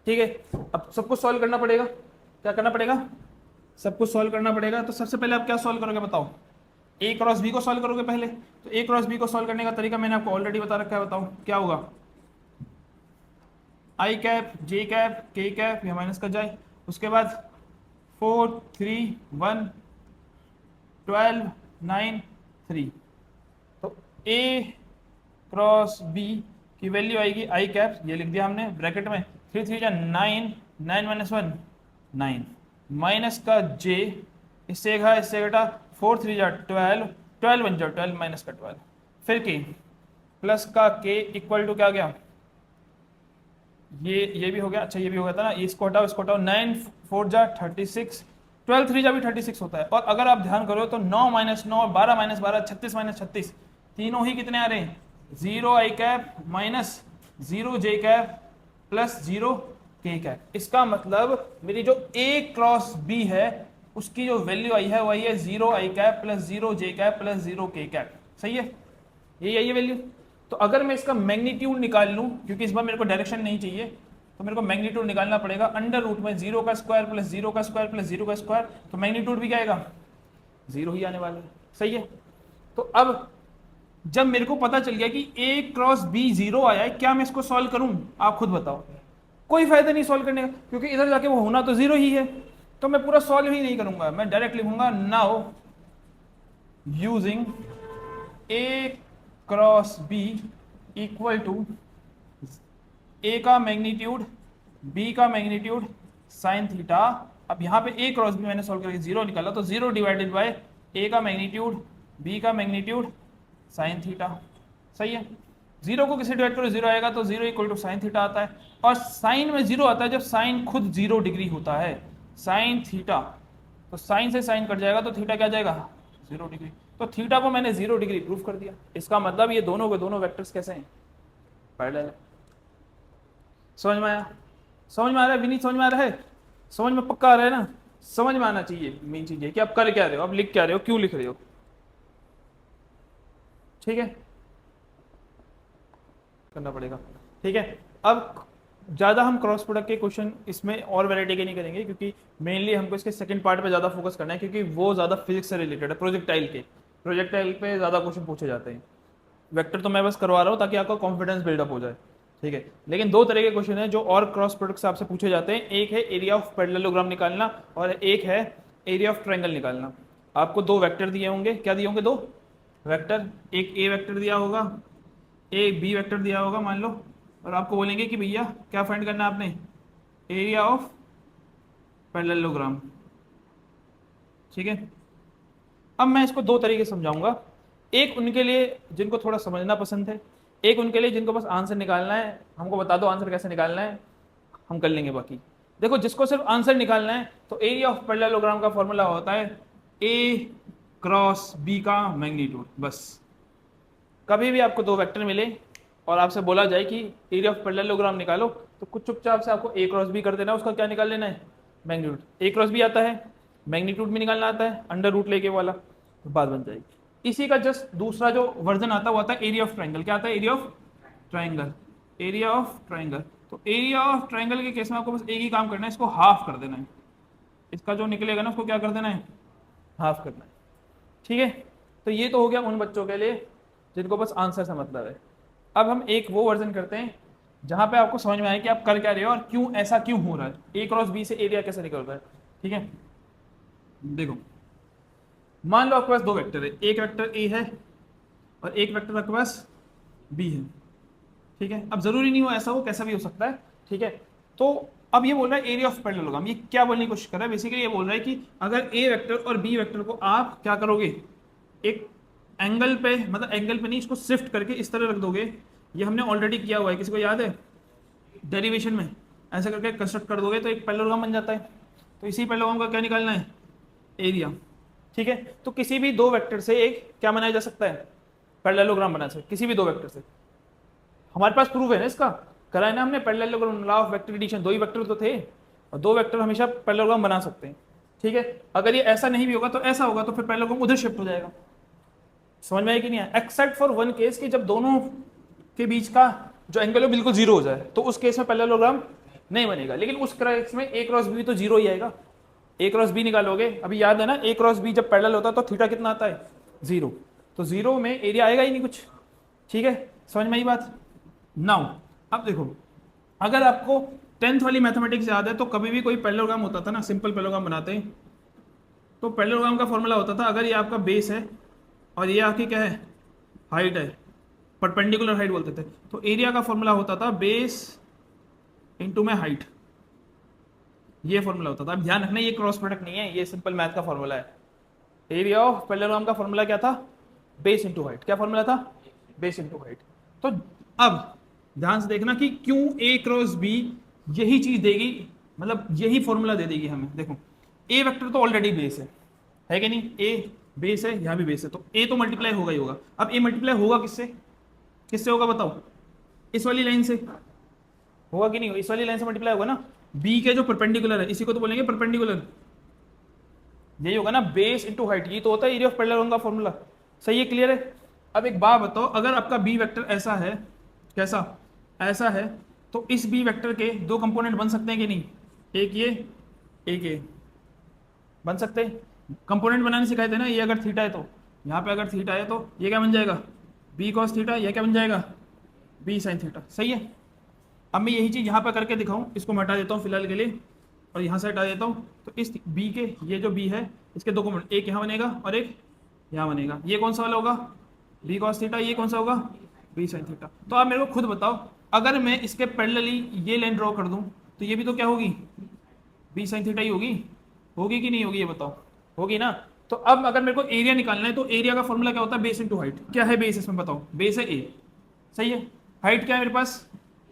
ठीक है, अब सबको सॉल्व करना पड़ेगा। क्या करना पड़ेगा, सबको सॉल्व करना पड़ेगा। तो सबसे पहले आप क्या सॉल्व करोगे बताओ, ए क्रॉस बी को सॉल्व करोगे पहले। तो ए क्रॉस बी को सॉल्व करने का तरीका मैंने आपको ऑलरेडी बता रखा है, बताओ क्या होगा, आई कैप जे कैप के कैप, या माइनस का जाए, उसके बाद 4 3 1 12 9 3। तो ए क्रॉस बी की वैल्यू आएगी आई कैप, ये लिख दिया हमने ब्रैकेट में, 3 3 9 9 माइनस 1 9, माइनस का जे, इससे घटा 4 3 12 12 बन जाओ, 12 माइनस का 12, फिर के प्लस का के इक्वल टू क्या गया, ये भी हो गया। अच्छा ये भी हो गया था ना, इसको हटाओ इसको हटाओ, 9 4 जा 36, 12 3 जा भी 36 होता है। और अगर आप ध्यान करो तो 9 माइनस 9, 12 माइनस 12, 36 माइनस 36, तीनों ही कितने आ रहे हैं, 0 आई कैप माइनस 0 जे कैप प्लस 0 के कैप। इसका मतलब मेरी जो ए क्रॉस बी है उसकी जो वैल्यू आई है वही है 0 आई कैप प्लस 0 जे कैप प्लस 0 के कैप। सही है, यही है ये वैल्यू। तो अगर मैं इसका मैग्नीट्यूड निकाल लूं, क्योंकि इस बार मेरे को डायरेक्शन नहीं चाहिए, तो मेरे को मैग्नीट्यूड निकालना पड़ेगा अंडर रूट में 0 का स्क्वायर प्लस 0 का स्क्वायर प्लस 0 का स्क्वायर, तो मैग्नीट्यूड भी क्या आएगा, 0 ही आने वाला है। सही है, तो अब जब मेरे को पता चल गया कि ए क्रॉस बी 0 आया है, क्या मैं इसको सॉल्व करूं, आप खुद बताओ। कोई फायदा नहीं सॉल्व करने का, क्योंकि इधर जाके वो होना तो 0 ही है। तो मैं पूरा सॉल्व ही नहीं करूंगा, मैं डायरेक्ट लिखूंगा now using A cross B equal to A का मैग्नीट्यूड बी का मैग्नीट्यूड साइन थीटा। अब यहाँ पे ए क्रॉस बी मैंने सॉल्व करके 0 निकाला, तो 0 डिवाइडेड बाय ए का मैग्नीट्यूड बी का मैग्नीट्यूड साइन थीटा। सही है, 0 को किसी डिवाइड करो 0 आएगा, तो 0 इक्वल टू साइन थीटा आता है। और साइन में 0 आता है जब साइन खुद 0 डिग्री होता है, साइन थीटा, तो साइन से साइन कट जाएगा तो थीटा क्या जाएगा, 0 डिग्री। तो थीटा को मैंने 0 डिग्री प्रूफ कर दिया। इसका मतलब ये दोनों के दोनों वेक्टर्स कैसे हैं, पैरेलल है। समझ में आया, समझ में आ रहा है भी नहीं समझ में आ रहा है, समझ में पक्का आ रहा है ना, समझ में आना चाहिए। मेन चीज है कि आप कर क्या रहे हो, आप लिख क्या रहे हो, क्यों लिख रहे हो। ठीक है, करना पड़ेगा। ठीक है, अब ज़्यादा हम क्रॉस प्रोडक्ट के क्वेश्चन इसमें और वैरायटी के नहीं करेंगे, क्योंकि मेनली हमको इसके सेकंड पार्ट पे ज़्यादा फोकस करना है, क्योंकि वो ज़्यादा फिजिक्स से रिलेटेड है। प्रोजेक्टाइल पे ज़्यादा क्वेश्चन पूछे जाते हैं। वेक्टर तो मैं बस करवा रहा हूँ ताकि आपका कॉन्फिडेंस बिल्डअप हो जाए। ठीक है, लेकिन दो तरह के क्वेश्चन हैं जो और क्रॉस प्रोडक्ट से आपसे पूछे जाते हैं। एक है एरिया ऑफ पैरेललोग्राम निकालना और एक है एरिया ऑफ ट्रायंगल निकालना। आपको दो वेक्टर दिए होंगे, क्या दिए होंगे, दो वेक्टर, एक ए वेक्टर दिया होगा, एक बी वेक्टर दिया होगा मान लो, और आपको बोलेंगे कि भैया क्या फाइंड करना है आपने, एरिया ऑफ पैरेललोग्राम। ठीक है, अब मैं इसको दो तरीके से समझाऊंगा। एक उनके लिए जिनको थोड़ा समझना पसंद है, एक उनके लिए जिनको बस आंसर निकालना है। हमको बता दो आंसर कैसे निकालना है, हम कर लेंगे बाकी। देखो, जिसको सिर्फ आंसर निकालना है तो एरिया ऑफ पैरेललोग्राम का फॉर्मूला होता है ए क्रॉस बी का मैग्नीट्यूड। बस कभी भी आपको दो वेक्टर मिले और आपसे बोला जाए कि एरिया ऑफ पैरेललोग्राम निकालो, तो कुछ चुपचाप से आपको ए क्रॉस बी कर देना है, उसका क्या निकाल लेना है, मैग्नीट्यूड। ए क्रॉस बी आता है, मैग्नीट्यूड भी निकालना आता है, अंडर रूट लेके वाला, तो बात बन जाएगी। इसी का जस्ट दूसरा जो वर्जन आता है वो आता है एरिया ऑफ ट्रायंगल। क्या आता है, area of triangle, area of triangle. तो एरिया ऑफ ट्रायंगल के केस में आपको बस एक ही काम करना है, इसको हाफ कर देना है। इसका जो निकलेगा ना उसको क्या कर देना है, हाफ करना है। ठीक है, तो ये तो हो गया उन बच्चों के लिए जिनको बस आंसर से मतलब है। अब हम एक वो वर्जन करते हैं जहां पे आपको समझ में आए कि आप कर क्या रहे हो और क्यों ऐसा क्यों हो रहा है, ए क्रॉस बी से एरिया कैसे निकल रहा है। ठीक है, देखो मान लो आपके पास दो वेक्टर है, एक वेक्टर ए है और एक वेक्टर आपके पास बी है। ठीक है, अब जरूरी नहीं हो ऐसा हो, कैसा भी हो सकता है। ठीक है, तो अब ये बोल रहा है एरिया ऑफ पैरेललोग्राम। ये क्या बोलने की कोशिश कर रहा है, बेसिकली ये बोल रहा है कि अगर ए वेक्टर और बी वेक्टर को आप क्या करोगे, एक एंगल पे, मतलब एंगल पे नहीं, इसको शिफ्ट करके इस तरह रख दोगे। ये हमने ऑलरेडी किया हुआ है, किसी को याद है, डेरिवेशन में ऐसा करके कंस्ट्रक्ट कर दोगे तो एक पैरेललोग्राम बन जाता है। तो इसी पैरेललोग्राम का क्या निकालना है, एरिया। ठीक है, तो किसी भी दो वेक्टर से एक क्या बनाया जा सकता है, पैरेललोग्राम बना सकते, किसी भी दो वेक्टर से। हमारे पास प्रूफ है ना इसका, करा है ना हमने, parallelogram, law of vector addition. दो ही वेक्टर तो थे और दो वेक्टर हमेशा पैरेललोग्राम बना सकते हैं। ठीक है, अगर ये ऐसा नहीं भी होगा तो ऐसा होगा, तो फिर पैरेललोग्राम उधर शिफ्ट हो जाएगा। समझ में आया कि नहीं आया, एक्सेप्ट फॉर वन केस कि जब दोनों के बीच का जो एंगल है बिल्कुल जीरो हो जाए, तो उस केस में पैरेललोग्राम नहीं बनेगा। लेकिन उस केस में ए क्रॉस बी तो जीरो ही आएगा। ए क्रॉस बी निकालोगे, अभी याद है ना, ए क्रॉस बी जब पैरेलल होता है तो थीटा कितना आता है, 0। तो 0 में एरिया आएगा ही नहीं कुछ। ठीक है, समझ में आई बात। नाउ अब देखो, अगर आपको 10th वाली मैथमेटिक्स याद है तो कभी भी कोई पैरेललोग्राम होता था ना, सिंपल पैरेललोग्राम बनाते हैं तो पैरेललोग्राम का फॉर्मूला होता था, अगर ये आपका बेस है और ये आपकी क्या है, हाइट है, परपेंडिकुलर हाइट बोलते थे, तो एरिया का फॉर्मूला होता था बेस इंटू में हाइट। ये फॉर्मूला होता था। अब ध्यान रखना ये क्रॉस प्रोडक्ट नहीं है, ये सिंपल मैथ का फॉर्मूला है। एरिया ऑफ पैरेललोग्राम का फॉर्मूला क्या था, बेस इंटू हाइट। क्या फॉर्मूला था? Base into height. तो अब ध्यान से देखना कि क्यों ए क्रॉस बी यही चीज देगी, मतलब यही फॉर्मूला दे देगी हमें। देखो ए वेक्टर तो ऑलरेडी बेस है कि नहीं? ए बेस है, यहां भी बेस है, तो ए तो मल्टीप्लाई होगा ही होगा। अब ए मल्टीप्लाई होगा किससे? किससे होगा बताओ? इस वाली लाइन से होगा कि नहीं? इस वाली लाइन से मल्टीप्लाई होगा ना। बी के जो परपेंडिकुलर है इसी को तो बोलेंगे परपेंडिकुलर। यही होगा ना, बेस इंटू हाइट। ये तो होता है एरिया ऑफ पैरेललोग्राम का फॉर्मूला। सही है, क्लियर है? अब एक बात बताओ, अगर आपका बी वेक्टर ऐसा है, कैसा? ऐसा है, तो इस बी वेक्टर के दो कंपोनेंट बन सकते हैं कि नहीं? एक ये, एक ये, बन सकते हैं। कंपोनेंट बनाने सिखाए थे ना। ये अगर थीटा है तो यहाँ पे अगर थीटा है तो ये क्या बन जाएगा? B cos theta. ये क्या बन जाएगा? B sine theta. सही है। अब मैं यही चीज़ यहाँ पर करके दिखाऊं, इसको मैं हटा देता हूँ फिलहाल के लिए और यहाँ से हटा देता हूँ। तो इस बी के, ये जो बी है इसके दो कंपोनेंट, एक यहाँ बनेगा और एक यहाँ बनेगा। ये कौन सा वाला होगा? B cos theta. ये कौन सा होगा? B sine theta. तो आप मेरे को खुद बताओ, अगर मैं इसके पैरेलली ये लाइन ड्रॉ कर दूं तो ये भी तो क्या होगी? बी साइन थीटा ही होगी। होगी कि नहीं होगी? ये बताओ। होगी ना। तो अब अगर मेरे को एरिया निकालना है तो एरिया का फॉर्मूला क्या होता है? Base into height. क्या है बेस इसमें बताओ? बेस है ए। सही है। हाइट क्या है मेरे पास?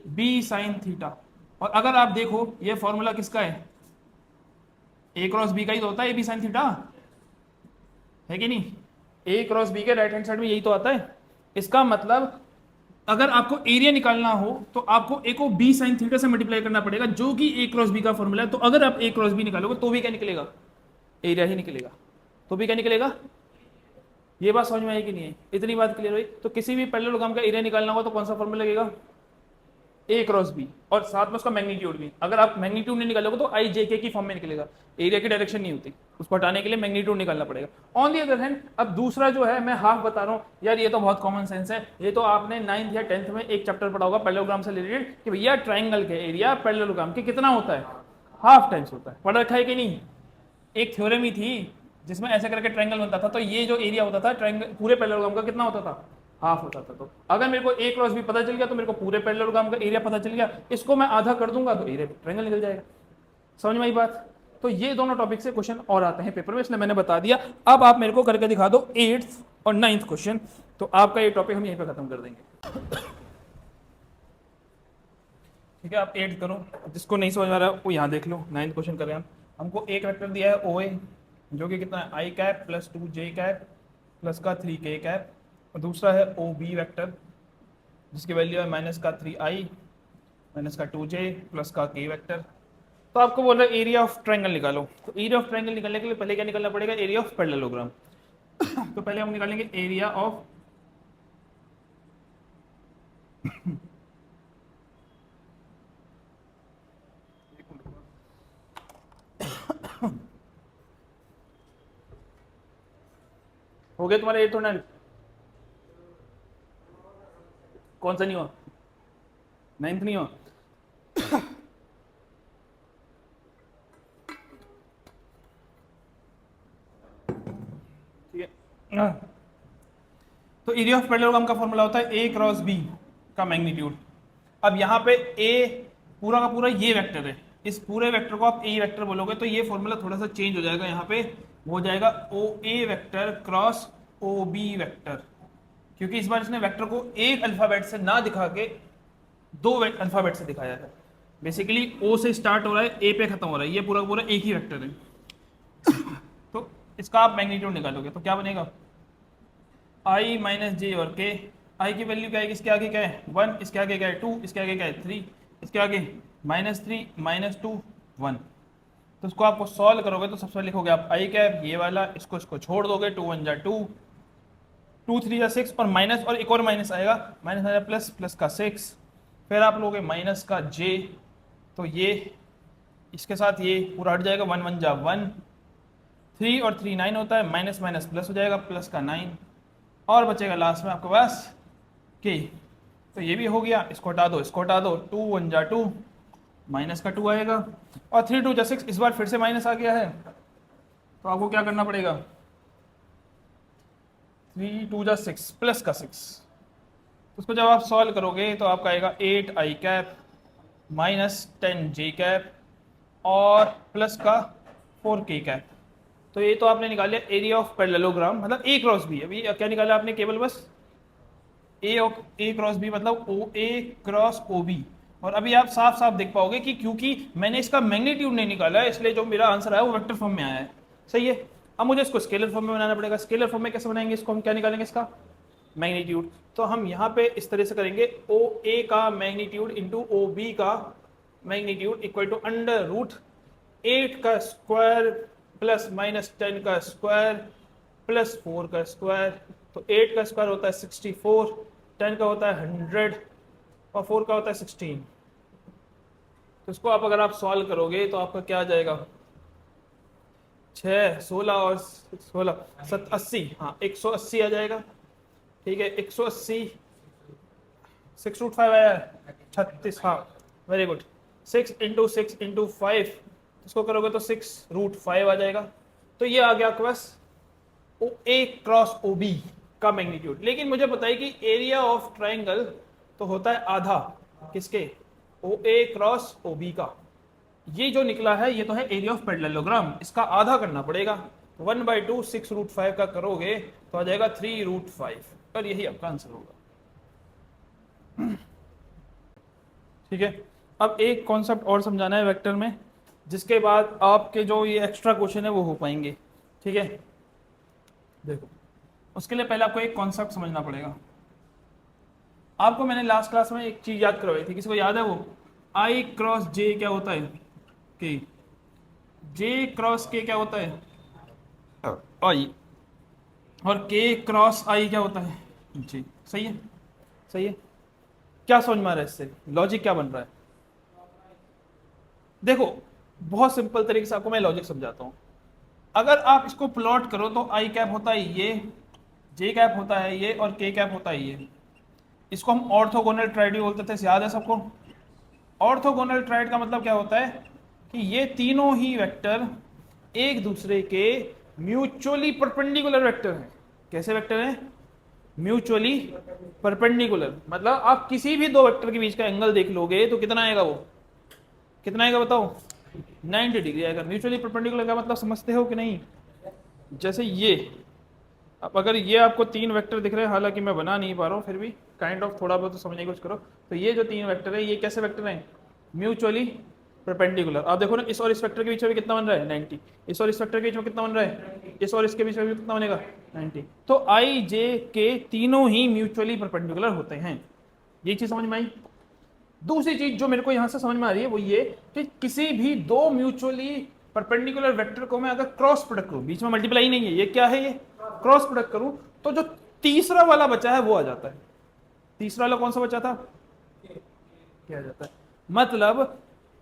B sine theta. और अगर आप देखो ये फॉर्मूला किसका है? ए क्रॉस बी का ही तो होता है, ए बी साइन थीटा, है कि नहीं? ए क्रॉस बी के राइट हैंड साइड में यही तो आता है। इसका मतलब अगर आपको एरिया निकालना हो तो आपको ए को बी साइन थीटा से मल्टीप्लाई करना पड़ेगा, जो कि ए क्रॉस बी का फॉर्मूला है। तो अगर आप ए क्रॉस बी निकालोगे तो भी क्या निकलेगा? एरिया ही निकलेगा। तो भी क्या निकलेगा? ये बात समझ में आई कि नहीं है? इतनी बात क्लियर हुई? तो किसी भी पैरेललोग्राम का एरिया निकालना होगा तो कौन सा फॉर्मूला लगेगा? ए क्रॉस बी, और साथ में उसका मैग्नीट्यूड भी। अगर आप मैग्नीट्यूड नहीं निकालोगे तो आई जे के की फॉर्म में निकलेगा। एरिया की डायरेक्शन नहीं होती, उसको हटाने के लिए मैग्नीट्यूड निकालना पड़ेगा। ऑन दी अदर हैंड, अब दूसरा जो है, मैं हाफ बता रहा हूँ यार, ये तो बहुत कॉमन सेंस है। ये तो आपने 9th या 10th में एक चैप्टर पढ़ा होगा पैरेललोग्राम से रिलेटेड कि भैया ट्राइंगल के एरिया पैरेललोग्राम के कितना होता है? हाफ टाइम्स होता है। पढ़ रखा है कि नहीं? एक थ्योरम ही थी जिसमें ऐसे करके ट्राइंगल बनता था, तो ये जो एरिया होता था ट्राइंगल पूरे पैरेललोग्राम का कितना होता था? हाफ होता था। तो अगर मेरे को ए क्रॉस बी पता चल गया तो मेरे को पूरे पैरेललोग्राम का एरिया पता चल गया। इसको मैं आधा कर दूंगा तो एरिया ट्रायंगल निकल जाएगा। समझ में आई बात? तो ये दोनों टॉपिक से क्वेश्चन और आते हैं पेपर में, इसलिए मैंने बता दिया। अब आप मेरे को करके दिखा दो 8th और 9th क्वेश्चन, तो आपका ये टॉपिक हम यहीं पे खत्म कर देंगे। ठीक है, आप 8th करो, जिसको नहीं समझ आ रहा है वो यहाँ देख लो। 9th क्वेश्चन करें हम। हमको एक वेक्टर दिया है ओ ए, जो कि कितना है? I cap plus 2j cap plus का 3k कैप, और दूसरा है ओ बी वैक्टर जिसकी वैल्यू है माइनस का 3i माइनस का 2j प्लस का k वैक्टर। तो आपको बोल रहा है एरिया ऑफ ट्रायंगल निकालो। तो एरिया ऑफ ट्रायंगल निकालने के लिए पहले क्या निकालना पड़ेगा? Area of parallelogram. तो पहले हम निकालेंगे एरिया ऑफ हो गया तुम्हारा 8th और 9th? कौन सा नहीं हुआ? 9th नहीं हुआ? ठीक है। तो एरिया ऑफ पैरेललोग्राम का फॉर्मूला होता है ए क्रॉस बी का मैग्नीट्यूड। अब यहाँ पे ए पूरा का पूरा ये वेक्टर है, इस पूरे वेक्टर को आप ए वेक्टर बोलोगे तो ये फॉर्मूला थोड़ा सा चेंज हो जाएगा। यहाँ पे वो हो जाएगा O A vector cross O B vector, क्योंकि इस बार इसने वेक्टर को एक अल्फाबेट से ना दिखा के दो अल्फाबेट से दिखाया है। बेसिकली ओ से स्टार्ट हो रहा है, ए पे खत्म हो रहा है, ये पूरा पूरा एक ही वेक्टर है। तो इसका आप मैग्नीट्यूड निकालोगे तो क्या बनेगा? आई माइनस जे और के। आई की वैल्यू क्या है? इसके आगे क्या है? 1, इसके आगे क्या है? 2, इसके आगे क्या है? 3, इसके आगे -3 -2 1। तो इसको आपको सॉल्व करोगे तो सबसे लिखोगे आप आई कैप ये वाला, इसको छोड़ दोगे, 2 1 जा 2, 2 3 जा 6, और माइनस और एक और माइनस आएगा, माइनस आएगा प्लस, प्लस का 6, फिर आप लोगे माइनस का जे, तो ये इसके साथ ये पूरा हट जाएगा, 1 1 जा 1, 3 और 3 9 होता है, माइनस माइनस प्लस हो जाएगा, प्लस का 9, और बचेगा लास्ट में आपके पास के। तो ये भी हो गया, इसको हटा दो, इसको हटा दो, 2 1 जा 2, माइनस का 2 आएगा, और 3 2 जा 6, इस बार फिर से माइनस आ गया है, तो आपको क्या करना पड़ेगा? 3 2 जा 6 प्लस का 6। तो उसको जब आप सॉल्व करोगे तो आपका आएगा 8 आई कैप माइनस 10 जे कैप और प्लस का 4 के कैप। तो ये तो आपने निकाल लिया एरिया ऑफ पैरेललोग्राम, मतलब ए क्रॉस बी। अभी क्या निकाला आपने? केवल बस ए क्रॉस बी, मतलब ओ ए क्रॉस ओ बी। और अभी आप साफ साफ देख पाओगे कि क्योंकि मैंने इसका मैग्नीट्यूड नहीं निकाला है, इसलिए जो मेरा आंसर आया वो वेक्टर फॉर्म में आया है। सही है। अब मुझे इसको स्केलर फॉर्म में बनाना पड़ेगा। स्केलर फॉर्म में कैसे बनाएंगे इसको? हम क्या निकालेंगे इसका? मैग्नीट्यूड। तो हम यहाँ पे इस तरह से करेंगे, ओ ए का मैग्नीट्यूड इंटू ओ बी का magnitude equal to under root 8 का स्क्वायर प्लस माइनस 10 का स्क्वायर प्लस 4 का स्क्वायर। तो 8 का स्क्वायर होता है 64, 10 का होता है 100 और 4 का होता है 16। तो इसको आप अगर आप सॉल्व करोगे तो आपका क्या आ जाएगा? 6, 16 और 16 80, हाँ 180 आ जाएगा। ठीक है, 180, 6 रूट 5 आया है 36, हाँ वेरी गुड। 6 इंटू 6 इंटू 5, इसको करोगे तो 6 रूट 5 आ जाएगा। तो ये आ गया आपके पास ओ ए क्रॉस ओ बी का मैग्नीट्यूड। लेकिन मुझे पता है कि एरिया ऑफ ट्राइंगल तो होता है आधा किसके? ओ ए क्रॉस ओ बी का। ये जो निकला है ये तो है एरिया ऑफ पैरेललोग्राम, इसका आधा करना पड़ेगा। 1/2 6 रूट 5 का करोगे तो आ जाएगा 3 रूट 5, और यही आपका आंसर होगा। ठीक है, अब एक कॉन्सेप्ट और समझाना है वेक्टर में, जिसके बाद आपके जो ये एक्स्ट्रा क्वेश्चन है वो हो पाएंगे। ठीक है, देखो उसके लिए पहले आपको एक कॉन्सेप्ट समझना पड़ेगा। आपको मैंने लास्ट क्लास में एक चीज याद करवाई थी, किसी को याद है वो? आई क्रॉस जे क्या होता है? के। जे क्रॉस के क्या होता है? आई। और के क्रॉस आई क्या होता है? जी। सही है, सही है। क्या समझ में आ रहा है इससे? लॉजिक क्या बन रहा है? देखो बहुत सिंपल तरीके से आपको मैं लॉजिक समझाता हूं। अगर आप इसको प्लॉट करो तो आई कैप होता है ये, जे कैप होता है ये, और के कैप होता है ये। इसको हम ऑर्थोगोनल ट्राइड बोलते थे, याद है सबको? ऑर्थोगोनल ट्राइड का मतलब क्या होता है कि ये तीनों ही वेक्टर एक दूसरे के म्यूचुअली परपेंडिकुलर वेक्टर हैं। कैसे वेक्टर हैं? Mutually perpendicular. मतलब आप किसी भी दो वेक्टर के बीच का एंगल देख लोगे तो कितना आएगा? वो कितना आएगा बताओ? 90 डिग्री आएगा। म्यूचुअली परपेंडिकुलर का मतलब समझते हो कि नहीं? जैसे ये, अब अगर ये आपको तीन वेक्टर दिख रहे हैं, हालांकि मैं बना नहीं पा रहा हूँ, फिर भी काइंड ऑफ थोड़ा बहुत तो समझने की कोशिश करो। तो ये जो तीन वेक्टर है ये कैसे वेक्टर हैं? Mutually perpendicular. आप देखो ना, इस और इस वेक्टर के बीच में भी कितना बन रहा है? 90। इस और इस वेक्टर के बीच में कितना बन रहा है? इस और इसके बीच में भी कितना बनेगा? 90। तो आई जे के तीनों ही म्यूचुअली परपेंडिकुलर होते हैं। ये चीज समझ में आई? दूसरी चीज जो मेरे को यहां से समझ में आ रही है वो ये कि किसी भी दो म्यूचुअली परपेंडिकुलर वेक्टर को मैं अगर क्रॉस प्रोडक्ट करूं, बीच में मल्टीप्लाई नहीं है, ये क्या है? ये क्रॉस प्रोडक्ट करूं तो जो तीसरा वाला बचा है वो आ जाता है। तीसरा वाला कौन सा बचा था? क्या आ जाता है? मतलब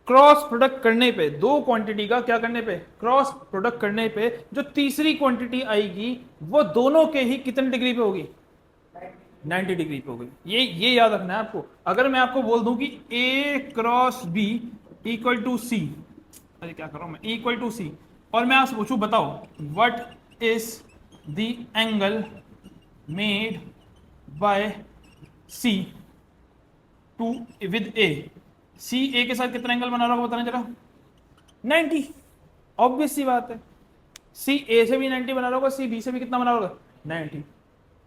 क्रॉस प्रोडक्ट करने पे, दो क्वांटिटी का क्या करने पे? क्रॉस प्रोडक्ट करने पे जो तीसरी क्वांटिटी आएगी वो दोनों के ही कितने डिग्री पे होगी? 90 डिग्री पे होगी। ये याद रखना है आपको। अगर मैं आपको बोल दूं कि ए क्रॉस बी इक्वल टू सी, अरे क्या कर रहा हूं मैं, इक्वल टू सी, और मैं आपसे पूछूं बताओ what is the angle made by C two with A. C A के साथ कितना एंगल बना रहा होगा बताना जरा? 90। ऑब्वियस सी बात है, सी ए से भी 90 बना रहा होगा, सी बी से भी कितना बना होगा? 90।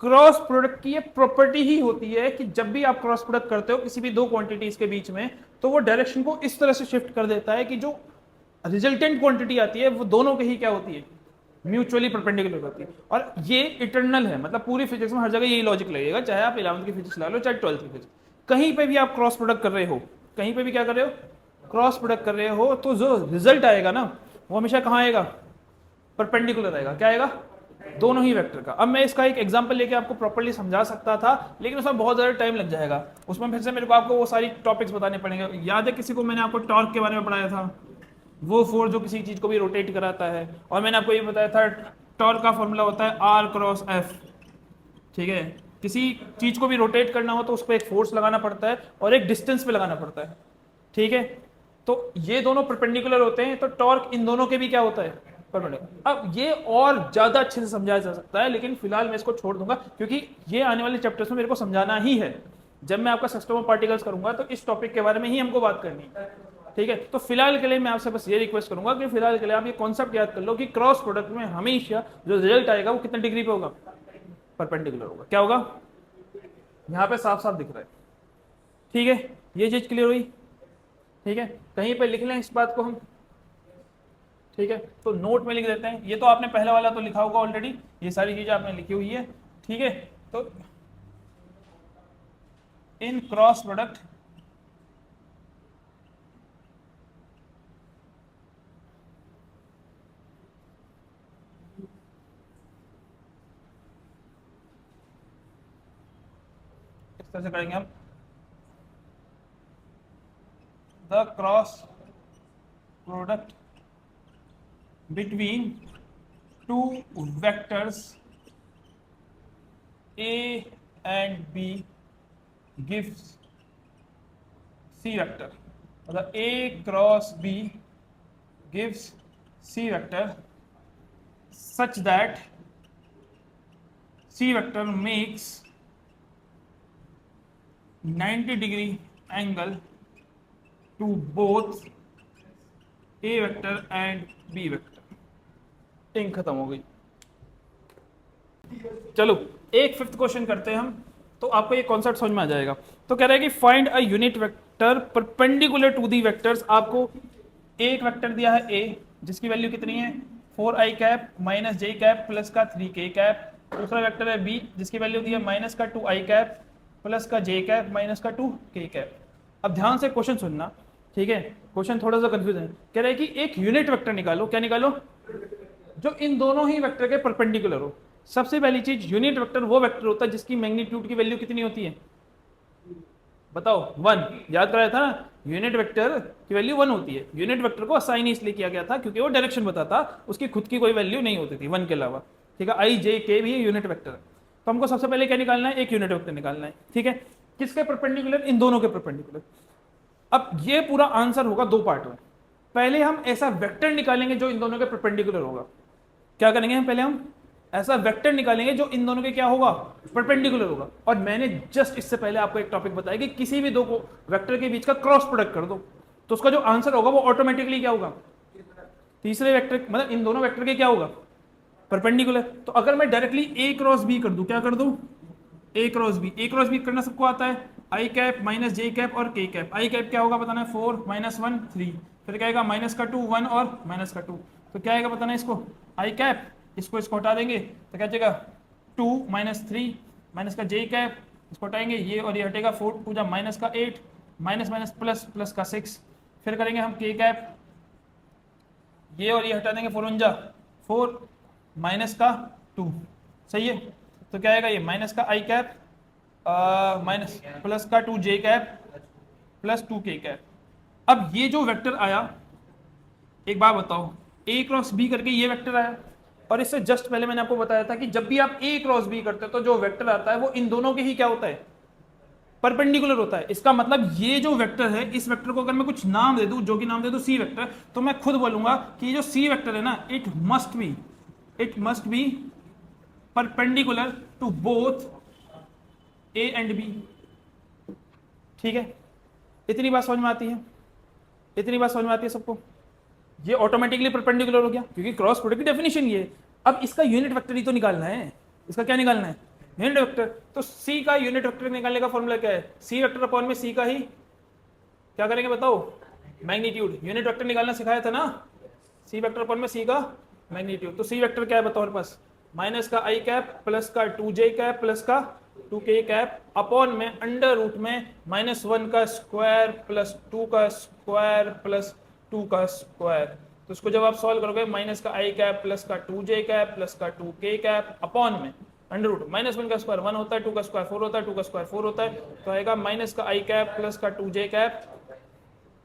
क्रॉस प्रोडक्ट की ये प्रॉपर्टी ही होती है कि जब भी आप क्रॉस प्रोडक्ट करते हो किसी भी दो क्वांटिटीज के बीच में, तो वो डायरेक्शन को इस तरह से शिफ्ट कर देता है कि जो रिजल्टेंट क्वांटिटी आती है वो दोनों के ही क्या होती है? म्यूचुअली परपेंडिकुलर होती है। और ये इटर्नल है, मतलब पूरी फिजिक्स में हर जगह यही लॉजिक लगेगा, चाहे आप 11वीं की फिजिक्स ला लो चाहे 12वीं की फिजिक्स। कहीं पे भी आप क्रॉस प्रोडक्ट कर रहे हो, कहीं पे भी क्या कर रहे हो? क्रॉस प्रोडक्ट कर रहे हो, तो जो रिजल्ट आएगा ना वो हमेशा कहाँ आएगा? परपेंडिकुलर आएगा। क्या आएगा? दोनों ही वेक्टर का। अब मैं इसका एक एग्जांपल लेके आपको प्रॉपर्ली समझा सकता था, लेकिन उसमें बहुत ज़्यादा टाइम लग जाएगा। उसमें फिर से मेरे को आपको वो सारी टॉपिक्स बताने पड़ेंगे। याद है किसी को मैंने आपको टॉर्क के बारे में पढ़ाया था, वो फोर्स जो किसी चीज़ को भी रोटेट कराता है। और मैंने आपको ये बताया था टॉर्क का फॉर्मूला होता है आर क्रॉस एफ। ठीक है, किसी चीज़ को भी रोटेट करना हो तो उस पर एक फोर्स लगाना पड़ता है और एक डिस्टेंस पे लगाना पड़ता है। ठीक है, तो ये दोनों परपेंडिकुलर होते हैं, तो टॉर्क इन दोनों के भी क्या होता है? अब ये और ज्यादा अच्छे से समझाया जा सकता है, लेकिन फिलहाल मैं इसको छोड़ दूंगा क्योंकि ये आने वाले चैप्टर्स में मेरे को समझाना ही है। जब मैं आपका सिस्टम ऑफ पार्टिकल्स करूंगा तो इस टॉपिक के बारे में ही हमको बात करनी है। ठीक है, तो फिलहाल के लिए मैं आपसे बस ये रिक्वेस्ट करूंगा कि फिलहाल के लिए आप ये कॉन्सेप्ट याद कर लो कि क्रॉस प्रोडक्ट में हमेशा जो रिजल्ट आएगा वो कितने डिग्री पे होगा, परपेंडिकुलर होगा। क्या होगा, यहाँ पे साफ साफ दिख रहा है। ठीक है, ये चीज क्लियर हुई। ठीक है, कहीं पे लिख लें इस बात को हम। ठीक है, तो नोट में लिख देते हैं। ये तो आपने पहला वाला तो लिखा होगा ऑलरेडी, ये सारी चीजें आपने लिखी हुई है। ठीक है, तो इन क्रॉस प्रोडक्ट इस तरह से करेंगे हम, the cross product between two vectors A and B gives C vector, मतलब A cross B gives C vector such that C vector makes 90 degree angle to both A vector and B vector। Ink खत्म हो गई। चलो एक fifth question करते हैं हम, तो आपको ये कॉन्सेप्ट समझ में आ जाएगा। तो कह रहा है कि find a unit vector perpendicular to the vectors. आपको एक वेक्टर दिया है ए, जिसकी वैल्यू कितनी है 4i कैप माइनस जे कैप प्लस का 3k कैप। दूसरा वेक्टर है बी, जिसकी वैल्यू दी है माइनस का 2i कैप प्लस का जे कैप माइनस का 2k कैप। अब ध्यान से क्वेश्चन सुनना, ठीक है, क्वेश्चन थोड़ा सा कंफ्यूज है। कह रहा है कि एक यूनिट वेक्टर निकालो। क्या निकालो, जो इन दोनों ही वेक्टर के परपेंडिकुलर हो। सबसे पहली चीज, यूनिट वेक्टर वो वेक्टर होता है जिसकी मैग्नीट्यूड की वैल्यू कितनी होती है, बताओ 1। याद कराया था ना, यूनिट वेक्टर की वैल्यू 1 होती है। यूनिट वेक्टर को असाइन इसलिए किया गया था क्योंकि वो डायरेक्शन बताता, उसकी खुद की कोई वैल्यू नहीं होती थी 1 के अलावा। ठीक है, आई जे के भी यूनिट वेक्टर है। तो हमको सबसे पहले क्या निकालना है, एक यूनिट वेक्टर निकालना है। ठीक है, किसके परपेंडिकुलर, इन दोनों के परपेंडिकुलर। अब ये पूरा आंसर होगा दो पार्ट में। पहले हम ऐसा वेक्टर निकालेंगे जो इन दोनों के परपेंडिकुलर होगा। क्या करेंगे हम, पहले हम ऐसा वेक्टर निकालेंगे जो इन दोनों के क्या होगा, परपेंडिकुलर होगा। और मैंने जस्ट इससे पहले आपको एक टॉपिक बताया कि किसी भी दो को वेक्टर के बीच का क्रॉस प्रोडक्ट कर दो तो उसका जो आंसर होगा वो ऑटोमेटिकली क्या होगा, तीसरे वेक्टर, मतलब इन दोनों वेक्टर के क्या होगा, परपेंडिकुलर। तो अगर मैं डायरेक्टली ए क्रॉस बी कर दूं, क्या कर दूं, ए क्रॉस बी। ए क्रॉस बी करना सबको आता है, I cap minus J cap और के कैप। आई कैप क्या होगा बताना है, 4 माइनस 1 3, फिर क्या आएगा माइनस का 2 1 और माइनस का 2। तो क्या आएगा बताना है इसको, आई कैप, इसको हटा देंगे तो क्या जाएगा 2 माइनस 3 माइनस का जे कैप, इसको हटाएंगे ये और ये हटेगा, 4 2 जा माइनस का 8 माइनस माइनस प्लस प्लस का 6। फिर करेंगे हम के कैप, ये और ये हटा देंगे, 4 1 जा 4 माइनस का 2। सही है, तो क्या आएगा ये माइनस का आई कैप माइनस प्लस का 2 जे कैप प्लस 2 के कैप। अब ये जो वेक्टर आया, एक बात बताओ, ए क्रॉस बी करके ये वेक्टर आया, और इससे जस्ट पहले मैंने आपको बताया था कि जब भी आप ए क्रॉस बी करते हो तो जो वेक्टर आता है वो इन दोनों के ही क्या होता है, परपेंडिकुलर होता है। इसका मतलब ये जो वेक्टर है, इस वेक्टर को अगर मैं कुछ नाम दे दूं, जो कि नाम दे दूं सी वेक्टर, तो मैं खुद बोलूंगा कि ये जो सी वेक्टर है ना, it must be perpendicular to both A and B. ठीक है, इतनी बात समझ में आती है, इतनी बात समझ में आती है सबको। ये ऑटोमेटिकली परपेंडिकुलर हो गया क्योंकि क्रॉस प्रोडक्ट की डेफिनेशन ये है। अब इसका यूनिट वेक्टर ही तो निकालना है, इसका क्या निकालना है, यूनिट वेक्टर। तो सी का यूनिट वेक्टर निकालने का फॉर्मूला क्या है, सी वेक्टर अपॉन में सी का ही क्या करेंगे बताओ, मैग्नीट्यूड। यूनिट वेक्टर निकालना सिखाया था ना, सी वेक्टर अपॉन में सी का मैग्नीट्यूड। तो सी वेक्टर क्या है बताओ हमारे पास, माइनस का आई कैप प्लस का 2 जे कैप प्लस का 2 के कैप अपॉन में अंडर रूट में -1 का स्क्वायर प्लस 2 का स्क्वायर प्लस 2 का स्क्वायर। तो इसको जब आप सॉल्व करोगे, माइनस का आई कैप प्लस का 2 जे कैप प्लस का 2 के कैप अपॉन में अंडर रूट, -1 का स्क्वायर 1 होता है, 2 का स्क्वायर 4 होता है, 2 का स्क्वायर 4 होता है, तो आएगा माइनस का आई कैप प्लस का 2 जे कैप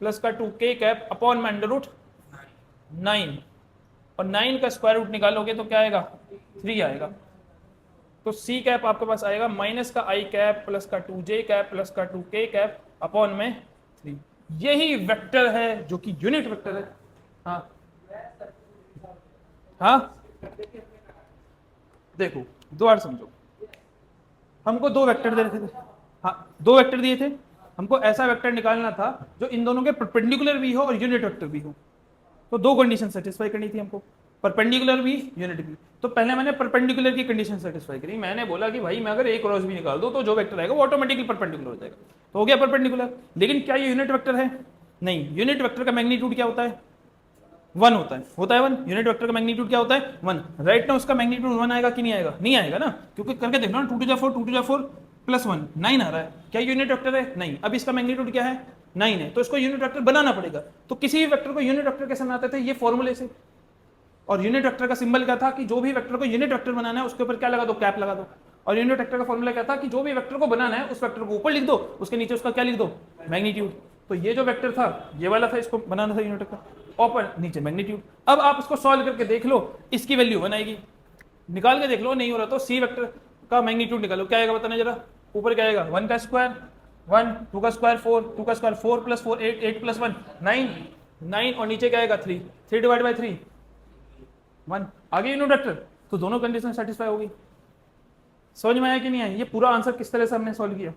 प्लस का 2 के कैप अपॉन में अंडर रूट 9, और 9 का स्क्वायर रूट निकालोगे तो क्या आएगा 3 आएगा। तो सी कैप आपके पास आएगा माइनस का आई कैप प्लस का 2 जे कैप प्लस का 2 के कैप अपॉन में 3। यही वेक्टर है जो कि यूनिट वेक्टर है। हाँ हाँ, देखो दो बार समझो, हमको दो वेक्टर दे रखे थे। हाँ, दो वेक्टर दिए थे, हमको ऐसा वेक्टर निकालना था जो इन दोनों के परपेंडिकुलर भी हो और यूनिट वेक्टर भी हो। तो दो कंडीशन सेटिस्फाई करनी थी हमको, परपेंडिकुलर भी यूनिट भी। तो पहले मैंने परपेंडिकुलर की कंडीशन सेटिस्फाई करी, मैंने बोला कि भाई मैं अगर एक क्रॉस भी निकाल दूं तो जो वेक्टर आएगा वो ऑटोमेटिकली परपेंडिकुलर हो जाएगा, तो हो गया परपेंडिकुलर। लेकिन क्या ये यूनिट वेक्टर है? नहीं, यूनिट वेक्टर का मैग्नीट्यूड क्या होता है? 1 होता है 1। यूनिट वेक्टर का मैग्नीट्यूड क्या होता है? 1। राइट ना, उसका मैग्नीट्यूड 1 आएगा कि नहीं आएगा? नहीं आएगा ना, क्योंकि करके देख लो ना, 2 टू जा 4, 2 टू जा 4 प्लस 1 9 आ रहा है। क्या यूनिट वेक्टर है? नहीं। अब इसका मैग्नीट्यूड क्या है? 9 है, तो इसको यूनिट वेक्टर बनाना पड़ेगा। तो किसी भी वेक्टर को यूनिट वेक्टर कैसे बनाते थे? ये फॉर्मूले से। और यूनिट वेक्टर का सिंबल क्या था कि जो भी वेक्टर को यूनिट वेक्टर बनाना है उसके ऊपर क्या लगा दो? कैप लगा दो। और यूनिट वेक्टर का फॉर्मूला क्या था कि जो भी वेक्टर को बनाना है उस वेक्टर को ऊपर लिख दो, उसके नीचे उसका क्या लिख दो? मैग्नीट्यूड। तो ये जो वेक्टर था ये वाला था, इसको बनाना था यूनिट वेक्टर, ऊपर नीचे मैग्नीट्यूड। अब आप इसको सॉल्व करके देख लो, इसकी वैल्यू 1 आएगी। निकाल के देख लो, नहीं हो रहा तो सी वेक्टर का मैग्नीट्यूड निकालो, क्या आएगा बताना जरा। ऊपर क्या आएगा? 1 का स्क्वायर 1, 2 का स्क्वायर 4, 2 का स्क्वायर 4 प्लस 4 8, 8 प्लस 1 9, 9 और नीचे क्या आएगा? 3, 3 डिवाइड बाई 3 1। आगे यूनिट वेक्टर, तो दोनों कंडीशन सेटिस्फाई होगी। समझ में आया कि नहीं आया? ये पूरा आंसर किस तरह से हमने सॉल्व किया।